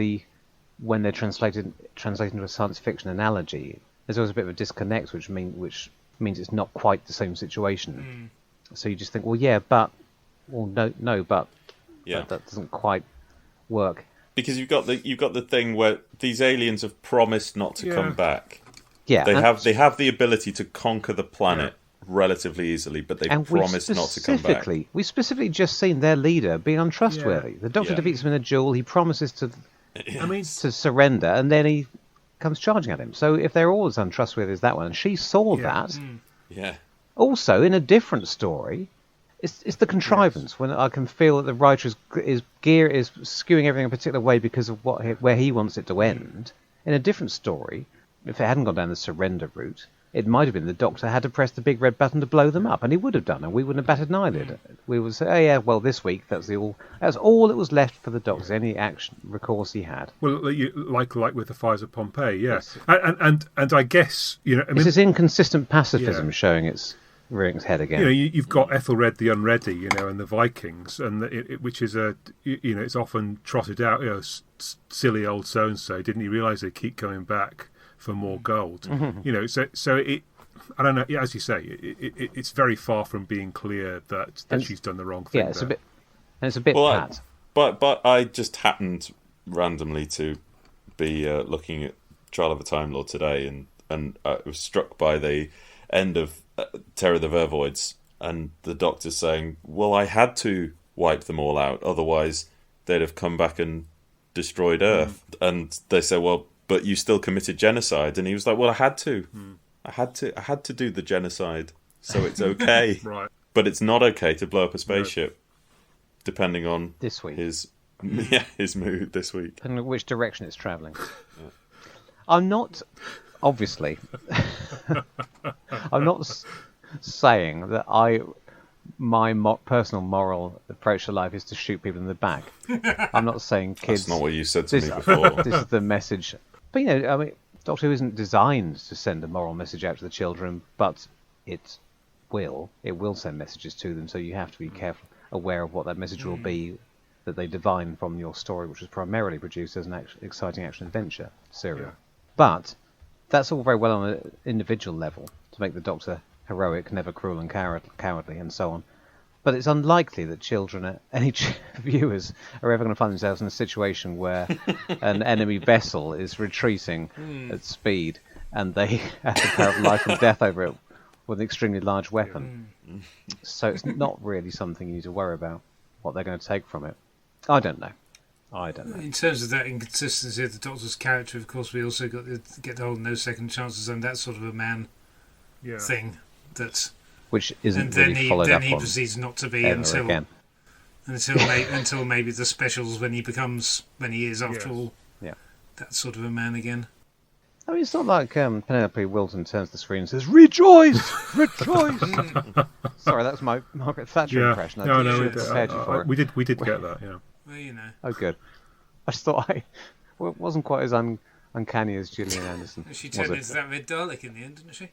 when they're translated into a science fiction analogy, there's always a bit of a disconnect, which means it's not quite the same situation. So you just think, but that doesn't quite work. Because you've got the thing where these aliens have promised not to come back. Yeah, they have the ability to conquer the planet. relatively easily, but they And promised not to come back. We specifically just seen their leader being untrustworthy. Yeah. The Doctor Yeah. defeats him in a duel. He promises to I mean, surrender, and then he comes charging at him. So if they're all as untrustworthy as that one, and she saw Yeah. that. Yeah. Also, in a different story, it's the contrivance when I can feel that the writer is skewing everything a particular way because of where he wants it to end. In a different story, if it hadn't gone down the surrender route, it might have been the Doctor had to press the big red button to blow them up, and he would have done, and we wouldn't have batted an eyelid. We would say, oh yeah, well, this week that's all that was left for the Doctor, any action recourse he had. well, like with the fires of Pompeii, yeah. Yes. And I guess, I mean, This is inconsistent pacifism Yeah. showing its rearing its head again. you've got Ethelred the Unready, and the Vikings, and which is it's often trotted out, silly old so and so. Didn't he realise they keep coming back for more gold? So it. I don't know. Yeah, as you say, it's very far from being clear that she's done the wrong thing. Yeah, it's there. a bit pat. But I just happened randomly to be looking at Trial of a Time Lord today, and I was struck by the end of Terror of the Vervoids, and the Doctor saying, "Well, I had to wipe them all out, otherwise they'd have come back and destroyed Earth." And they say, "Well, but you still committed genocide," and he was like, "Well, I had to. I had to do the genocide, so it's okay." Right. But it's not okay to blow up a spaceship, depending on This week. his mood this week. Depending on which direction it's travelling. I'm not, obviously, I'm not saying that my personal moral approach to life is to shoot people in the back. I'm not saying kids. That's not what you said to me before. This is the message. But I mean, Doctor Who isn't designed to send a moral message out to the children, but it will send messages to them. So you have to be careful, aware of what that message will be that they divine from your story, which was primarily produced as an exciting action adventure serial. Yeah. But that's all very well on an individual level to make the Doctor heroic, never cruel and cowardly, and so on. But it's unlikely that children, any viewers, are ever going to find themselves in a situation where an enemy vessel is retreating at speed and they have to pair up life and death over it with an extremely large weapon. So it's not really something you need to worry about, what they're going to take from it. I don't know. In terms of that inconsistency of the Doctor's character, of course, we also get the whole no second chances and that sort of a man thing. Which isn't and really followed up then he on proceeds not to be ever until again. until maybe the specials when he is after all that sort of a man again. I mean, it's not like Penelope Wilton turns to the screen and says, "Rejoice! Rejoice!" Sorry, that's my Margaret Thatcher impression. No, should have prepared you for it. we did get that. Yeah. Well, Oh, good. I just thought it wasn't quite as uncanny as Gillian Anderson. She turned into that red Dalek in the end, didn't she?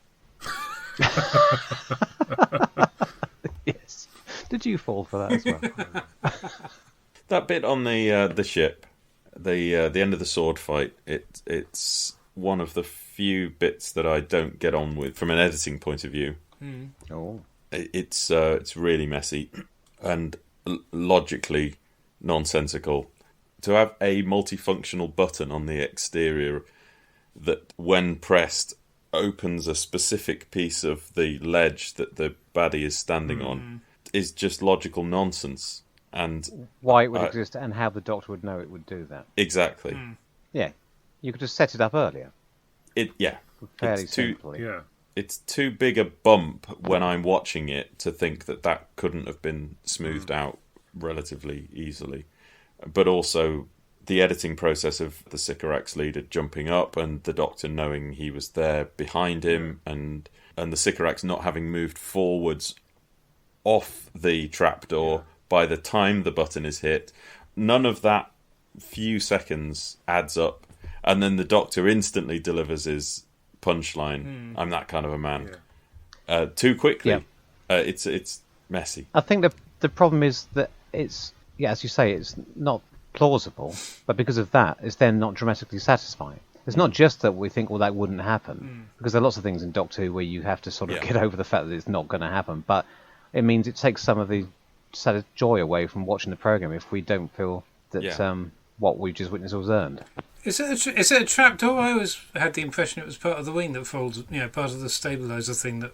Yes. Did you fall for that as well? That bit on the ship, the end of the sword fight, it's one of the few bits that I don't get on with from an editing point of view. Oh. It's really messy and logically nonsensical. To have a multifunctional button on the exterior that, when pressed, opens a specific piece of the ledge that the baddie is standing on is just logical nonsense. And why it would exist and how the Doctor would know it would do that. Exactly. Yeah. You could just set it up earlier. Fairly simply. Yeah. It's too big a bump when I'm watching it to think that couldn't have been smoothed out relatively easily. But also the editing process of the Sycorax leader jumping up and the Doctor knowing he was there behind him and the Sycorax not having moved forwards off the trapdoor by the time the button is hit. None of that few seconds adds up. And then the Doctor instantly delivers his punchline. I'm that kind of a man. Too quickly. It's messy. I think the problem is that it's, as you say, it's not plausible, but because of that, it's then not dramatically satisfying. It's not just that we think, well, that wouldn't happen, because there are lots of things in Doctor Who where you have to sort of get over the fact that it's not going to happen, but it means it takes some of the joy away from watching the programme if we don't feel that what we've just witnessed was earned. Is it a trap door? I always had the impression it was part of the wing that folds. Part of the stabiliser thing that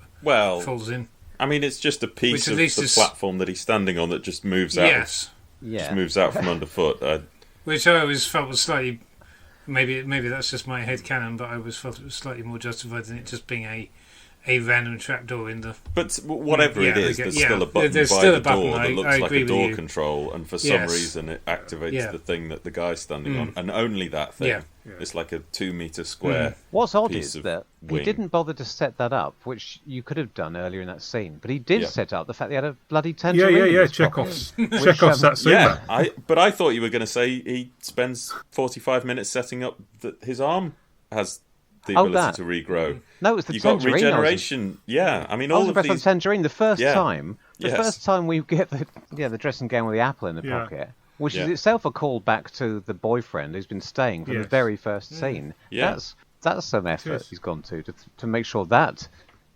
folds in. I mean, it's just a piece of the platform that he's standing on that just moves out. Yes. Just moves out from underfoot. Which I always felt was slightly. Maybe that's just my head canon, but I always felt it was slightly more justified than it just being a random trapdoor in the. But whatever it is, there's still a button by the door that looks like a door control, and for some reason it activates the thing that the guy's standing on, and only that thing. Yeah. It's like a 2-metre square. What's odd is that he didn't bother to set that up, which you could have done earlier in that scene, but he did set up the fact that he had a bloody tangerine. Yeah. Chekhov's that scene. Yeah, but I thought you were going to say he spends 45 minutes setting up that his arm has the ability to regrow. No, it's the You've tangerine. Got regeneration. Yeah, I mean, all of these. On tangerine. The first time we get the dressing gown with the apple in the pocket, which is itself a call back to the boyfriend who's been staying from the very first scene. Yeah. That's some effort he's gone to make sure that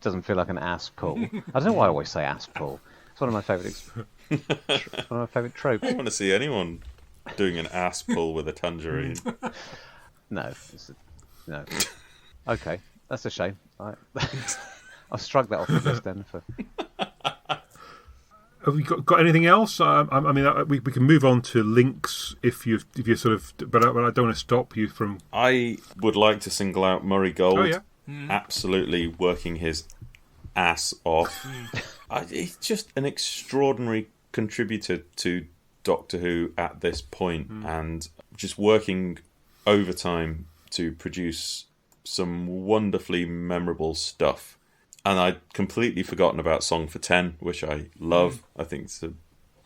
doesn't feel like an ass pull. I don't know why I always say ass pull. It's one of my favourite tropes. I don't want to see anyone doing an ass pull with a tangerine. No. Okay, that's a shame. I'll strike that off the list then. Have we got anything else? I mean, we can move on to links if you sort of. But I don't want to stop you from. I would like to single out Murray Gold. Oh yeah, absolutely working his ass off. He's just an extraordinary contributor to Doctor Who at this point, and just working overtime to produce some wonderfully memorable stuff. And I'd completely forgotten about Song for 10, which I love. I think it's a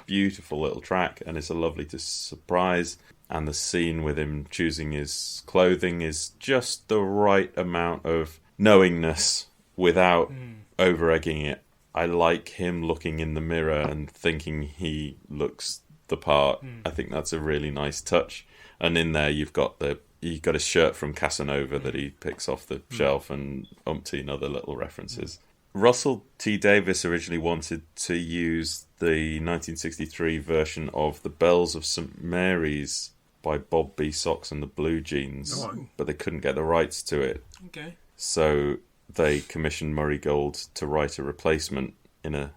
beautiful little track, and it's a lovely surprise. And the scene with him choosing his clothing is just the right amount of knowingness without over-egging it. I like him looking in the mirror and thinking he looks the part. I think that's a really nice touch. And in there you've got his shirt from Casanova that he picks off the shelf, and umpteen other little references. Russell T Davies originally wanted to use the 1963 version of The Bells of St Mary's by Bob B. Sox and the Blue Jeans, but they couldn't get the rights to it. Okay. So they commissioned Murray Gold to write a replacement in a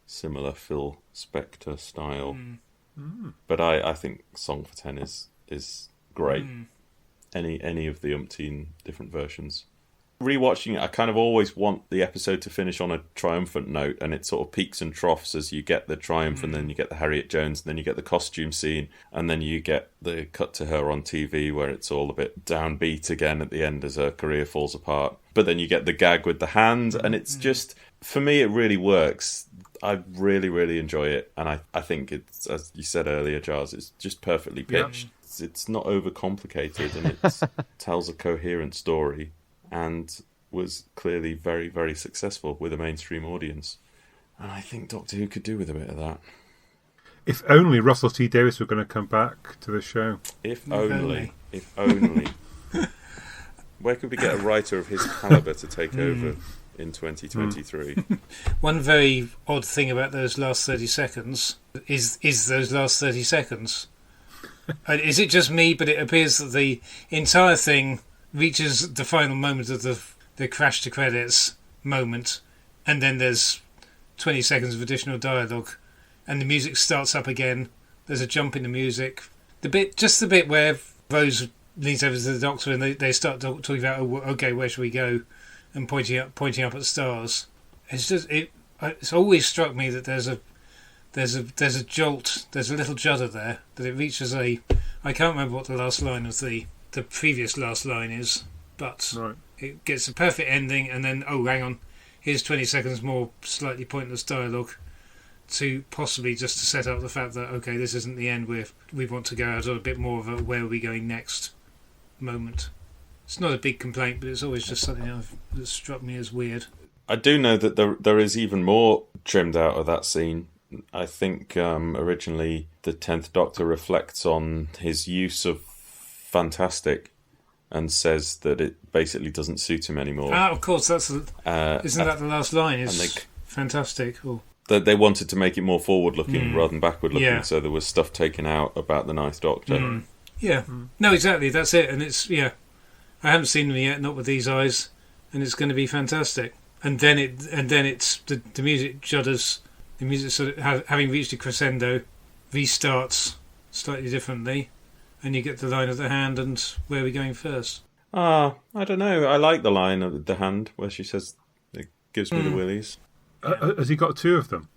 similar Phil Spector style. But I think Song for 10 is great. Any of the umpteen different versions. Rewatching it, I kind of always want the episode to finish on a triumphant note, and it sort of peaks and troughs as you get the triumph, and then you get the Harriet Jones, and then you get the costume scene, and then you get the cut to her on TV where it's all a bit downbeat again at the end as her career falls apart. But then you get the gag with the hand, and it's just, for me, it really works. I really, really enjoy it, and I think it's, as you said earlier, Giles, it's just perfectly pitched. It's not overcomplicated, and it tells a coherent story, and was clearly very, very successful with a mainstream audience. And I think Doctor Who could do with a bit of that. If only Russell T Davies were going to come back to the show. If only. Where could we get a writer of his calibre to take over in 2023? One very odd thing about those last 30 seconds is those last 30 seconds. Is it just me, but it appears that the entire thing reaches the final moment of the crash to credits moment, and then there's 20 seconds of additional dialogue, and the music starts up again. There's a jump in the music. The bit where Rose leans over to the Doctor and they start talking about, okay, where should we go, and pointing up at stars. It's always struck me that there's a jolt, there's a little judder there, that it reaches I can't remember what the last line of the previous last line is, but it gets a perfect ending, and then, hang on, here's 20 seconds more slightly pointless dialogue to possibly just to set up the fact that, okay, this isn't the end, we want to go out on a bit more of a where are we going next moment. It's not a big complaint, but it's always just something that struck me as weird. I do know that there is even more trimmed out of that scene. I think originally the 10th Doctor reflects on his use of fantastic and says that it basically doesn't suit him anymore. Of course, isn't that the last line? Is fantastic. They wanted to make it more forward-looking rather than backward-looking, so there was stuff taken out about the 9th Doctor. Yeah. No, exactly. That's it. And it's I haven't seen them yet, not with these eyes, and it's going to be fantastic. And then it's the music judders. The music sort of having reached a crescendo, restarts slightly differently, and you get the line of the hand and where are we going first. I don't know. I like the line of the hand where she says, "It gives me the willies." Has he got two of them?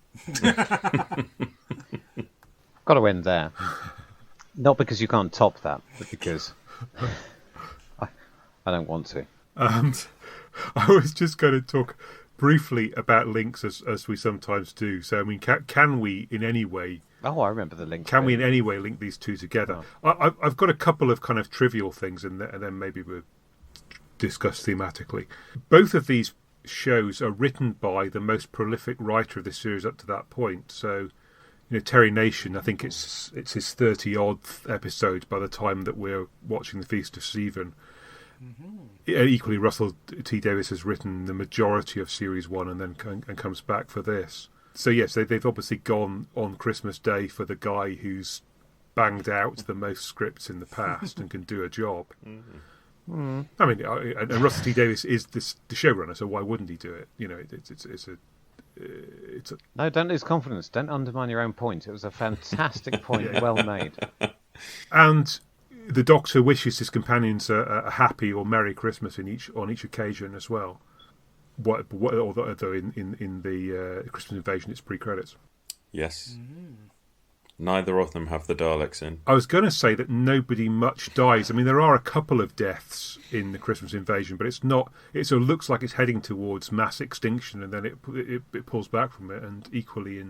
Got to end there. Not because you can't top that, but because I don't want to. And I was just going to talk briefly about links as we sometimes do. So, I mean, can we in any way... Oh, I remember the link. Can we in any way link these two together? Oh. I've got a couple of kind of trivial things in there, and then maybe we'll discuss thematically. Both of these shows are written by the most prolific writer of this series up to that point. So, Terry Nation, I think it's his 30-odd episode by the time that we're watching The Feast of Stephen. Equally, Russell T Davies has written the majority of Series 1 and then comes back for this. So yes, they've obviously gone on Christmas Day for the guy who's banged out the most scripts in the past and can do a job. I mean, and Russell T Davies is the showrunner, so why wouldn't he do it? It's a No, don't lose confidence. Don't undermine your own point. It was a fantastic point, well made. And the Doctor wishes his companions a happy or merry Christmas on each occasion as well. Although in the Christmas Invasion, it's pre-credits. Yes. Neither of them have the Daleks in. I was going to say that nobody much dies. I mean, there are a couple of deaths in the Christmas Invasion, but it's not. It sort of looks like it's heading towards mass extinction, and then it pulls back from it. And equally,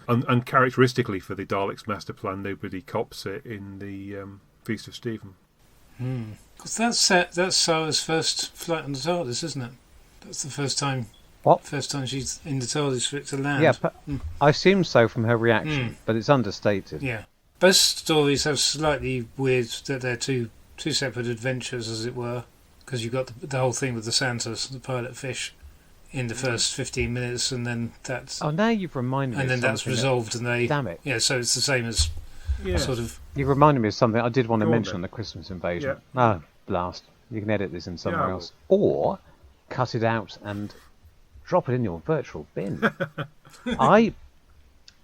uncharacteristically for the Daleks Master Plan, nobody cops it in the Feast of Stephen. Because that's Sarah's first flight on the TARDIS, isn't it? That's the first time. What? First time she's in the TARDIS for it to land. Yeah, I assume so from her reaction, but it's understated. Yeah. Both stories have slightly weird that they're two separate adventures, as it were, because you've got the whole thing with the Santas, the pilot fish, in the first 15 minutes, and then that's... Oh, now you've reminded me and of then that's resolved, and they... Damn it. Yeah, so it's the same as sort of... You reminded me of something I did want to mention on the Christmas Invasion. Yeah. Oh, blast. You can edit this in somewhere else. Or cut it out and drop it in your virtual bin. I've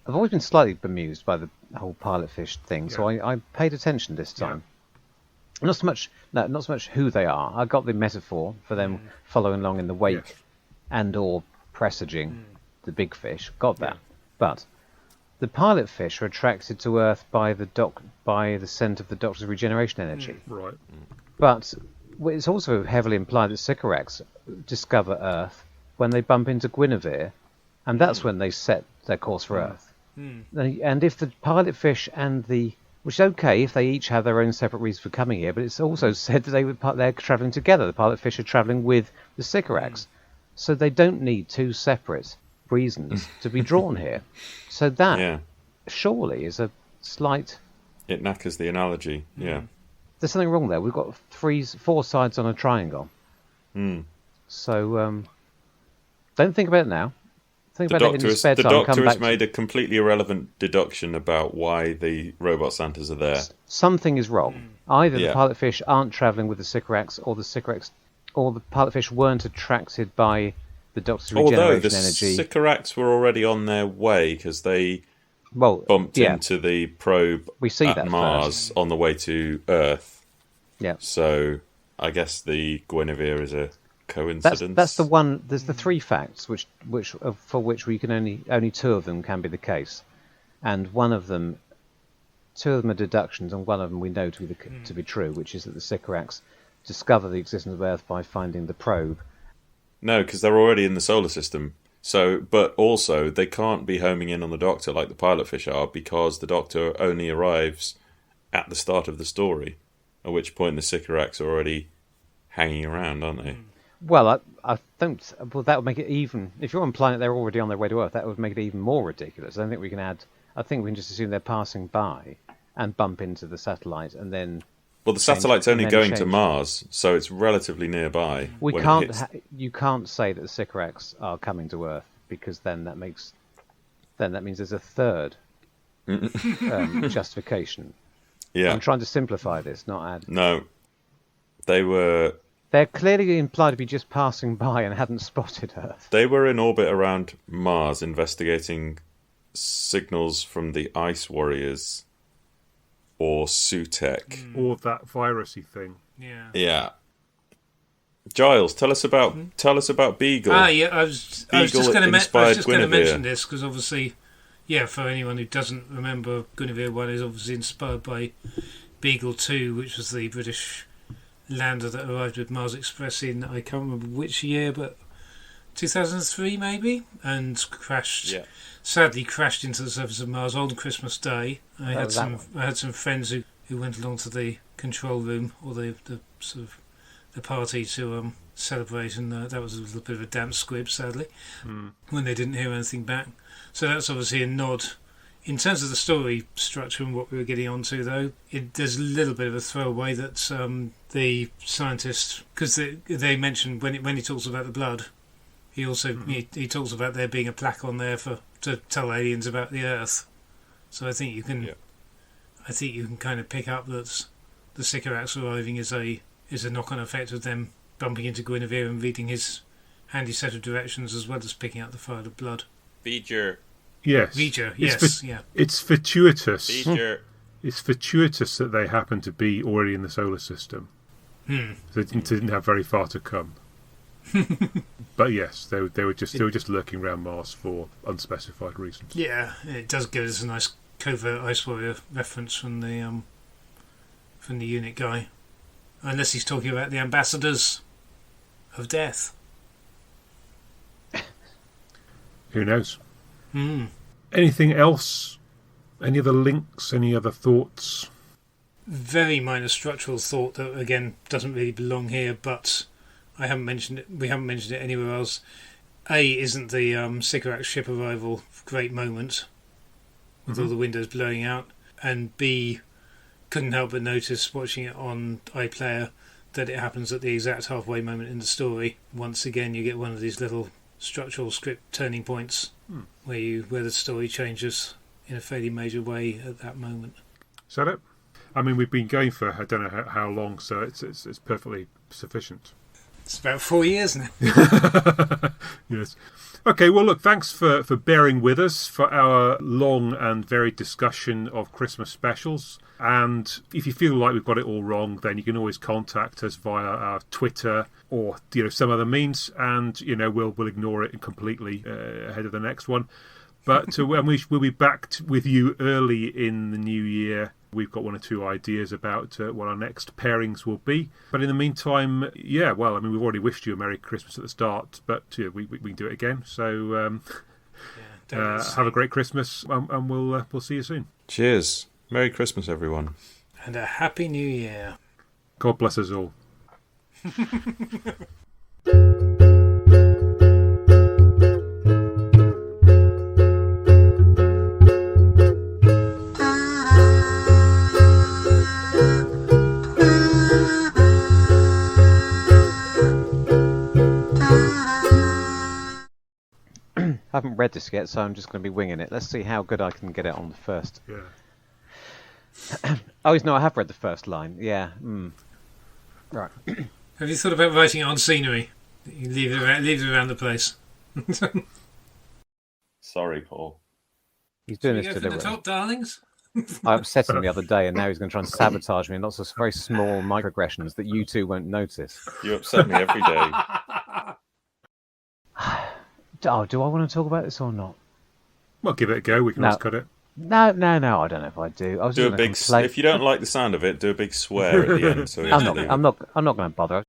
always been slightly bemused by the whole pilot fish thing, so I paid attention this time. Not so much who they are. I got the metaphor for them following along in the wake and or presaging the big fish. Got that. But the pilot fish are attracted to Earth by the scent of the Doctor's regeneration energy. Right. But it's also heavily implied that Sycorax discover Earth when they bump into Guinevere, and that's when they set their course for Earth. And if the pilot fish and which is okay if they each have their own separate reasons for coming here, but it's also said that they're travelling together. The pilot fish are travelling with the Sycorax, so they don't need two separate reasons to be drawn here. So that surely is a slight... It knackers the analogy, There's something wrong there. We've got 4 sides on a triangle. So don't think about it now. Think about it in your spare time. The Doctor has made a completely irrelevant deduction about why the robot Santas are there. Something is wrong. Either the pilot fish aren't travelling with the Sycorax, or the pilot fish weren't attracted by the Doctor's regeneration energy. Although the energy. Sycorax were already on their way because they bumped into the probe at Mars on the way to Earth. Yeah. So I guess the Guinevere is a coincidence. That's the one. There's the 3 facts for which we can only 2 of them can be the case, and one of them, 2 of them are deductions, and one of them we know to be true, which is that the Sycorax discover the existence of Earth by finding the probe. No, because they're already in the solar system. So, but also they can't be homing in on the Doctor like the pilot fish are, because the Doctor only arrives at the start of the story, at which point the Sycorax are already hanging around, aren't they? Well, I don't. Well, that would make it even. If you're implying that they're already on their way to Earth, that would make it even more ridiculous. I don't think we can add. I think we can just assume they're passing by and bump into the satellite, and then. Well, the satellite's only going to Mars, so it's relatively nearby. You can't say that the Sycorax are coming to Earth, because then that means there's a third justification. Yeah. I'm trying to simplify this, not add. No. They're clearly implied to be just passing by and hadn't spotted Earth. They were in orbit around Mars, investigating signals from the Ice Warriors or Sutek. Or that virusy thing. Yeah. Yeah. Giles, tell us about Beagle. Yeah, I was just going to mention this because obviously, for anyone who doesn't remember, Guinevere 1 is obviously inspired by Beagle 2, which was the British lander that arrived with Mars Express in, I can't remember which year, but 2003 maybe, and crashed. Yeah. Sadly, crashed into the surface of Mars on Christmas Day. I had some friends who went along to the control room or the sort of the party to celebrate, and that was a little bit of a damp squib, sadly, when they didn't hear anything back. So that's obviously a nod. In terms of the story structure and what we were getting onto, though, there's a little bit of a throwaway that the scientist, because they mentioned when he talks about the blood, he also he talks about there being a plaque on there to tell aliens about the Earth. So I think you can, kind of pick up that the Sycorax arriving is a knock-on effect of them bumping into Guinevere and reading his handy set of directions, as well as picking up the file of blood. V'ger. Yes. V'ger, yes. It's fortuitous. V'ger. It's fortuitous that they happen to be already in the solar system. They didn't have very far to come. But yes, they were just lurking around Mars for unspecified reasons. Yeah, it does give us a nice covert Ice Warrior reference from the unit guy. Unless he's talking about the ambassadors of death. Who knows? Anything else? Any other links? Any other thoughts? Very minor structural thought that, again, doesn't really belong here, but I haven't mentioned it. We haven't mentioned it anywhere else. Isn't the Sycorax ship arrival a great moment with all the windows blowing out? And B, couldn't help but notice watching it on iPlayer that it happens at the exact halfway moment in the story. Once again, you get one of these little structural script turning points where the story changes in a fairly major way at that moment. Is that it? I mean, we've been going for I don't know how long, so it's perfectly sufficient. It's about 4 years now. Yes. Okay, well, look, thanks for bearing with us for our long and varied discussion of Christmas specials. And if you feel like we've got it all wrong, then you can always contact us via our Twitter or some other means, and we'll ignore it completely ahead of the next one. But we'll be back with you early in the new year. We've got one or two ideas about what our next pairings will be. But in the meantime, we've already wished you a Merry Christmas at the start, but we can do it again. So have a great Christmas, and we'll see you soon. Cheers. Merry Christmas, everyone. And a Happy New Year. God bless us all. I haven't read this yet, so I'm just going to be winging it. Let's see how good I can get it on the first. Yeah. Oh, no, I have read the first line. Yeah. Right. Have you thought about writing it on scenery? You leave it around the place. Sorry, Paul. He's doing this deliberately. The top, darlings. I upset him the other day, and now he's going to try and sabotage me in lots of very small microaggressions that you two won't notice. You upset me every day. Oh, do I want to talk about this or not? Well, give it a go. We can always cut it. No. I don't know if I do. I was do a big. If you don't like the sound of it, do a big swear at the end. So I'm not going to bother.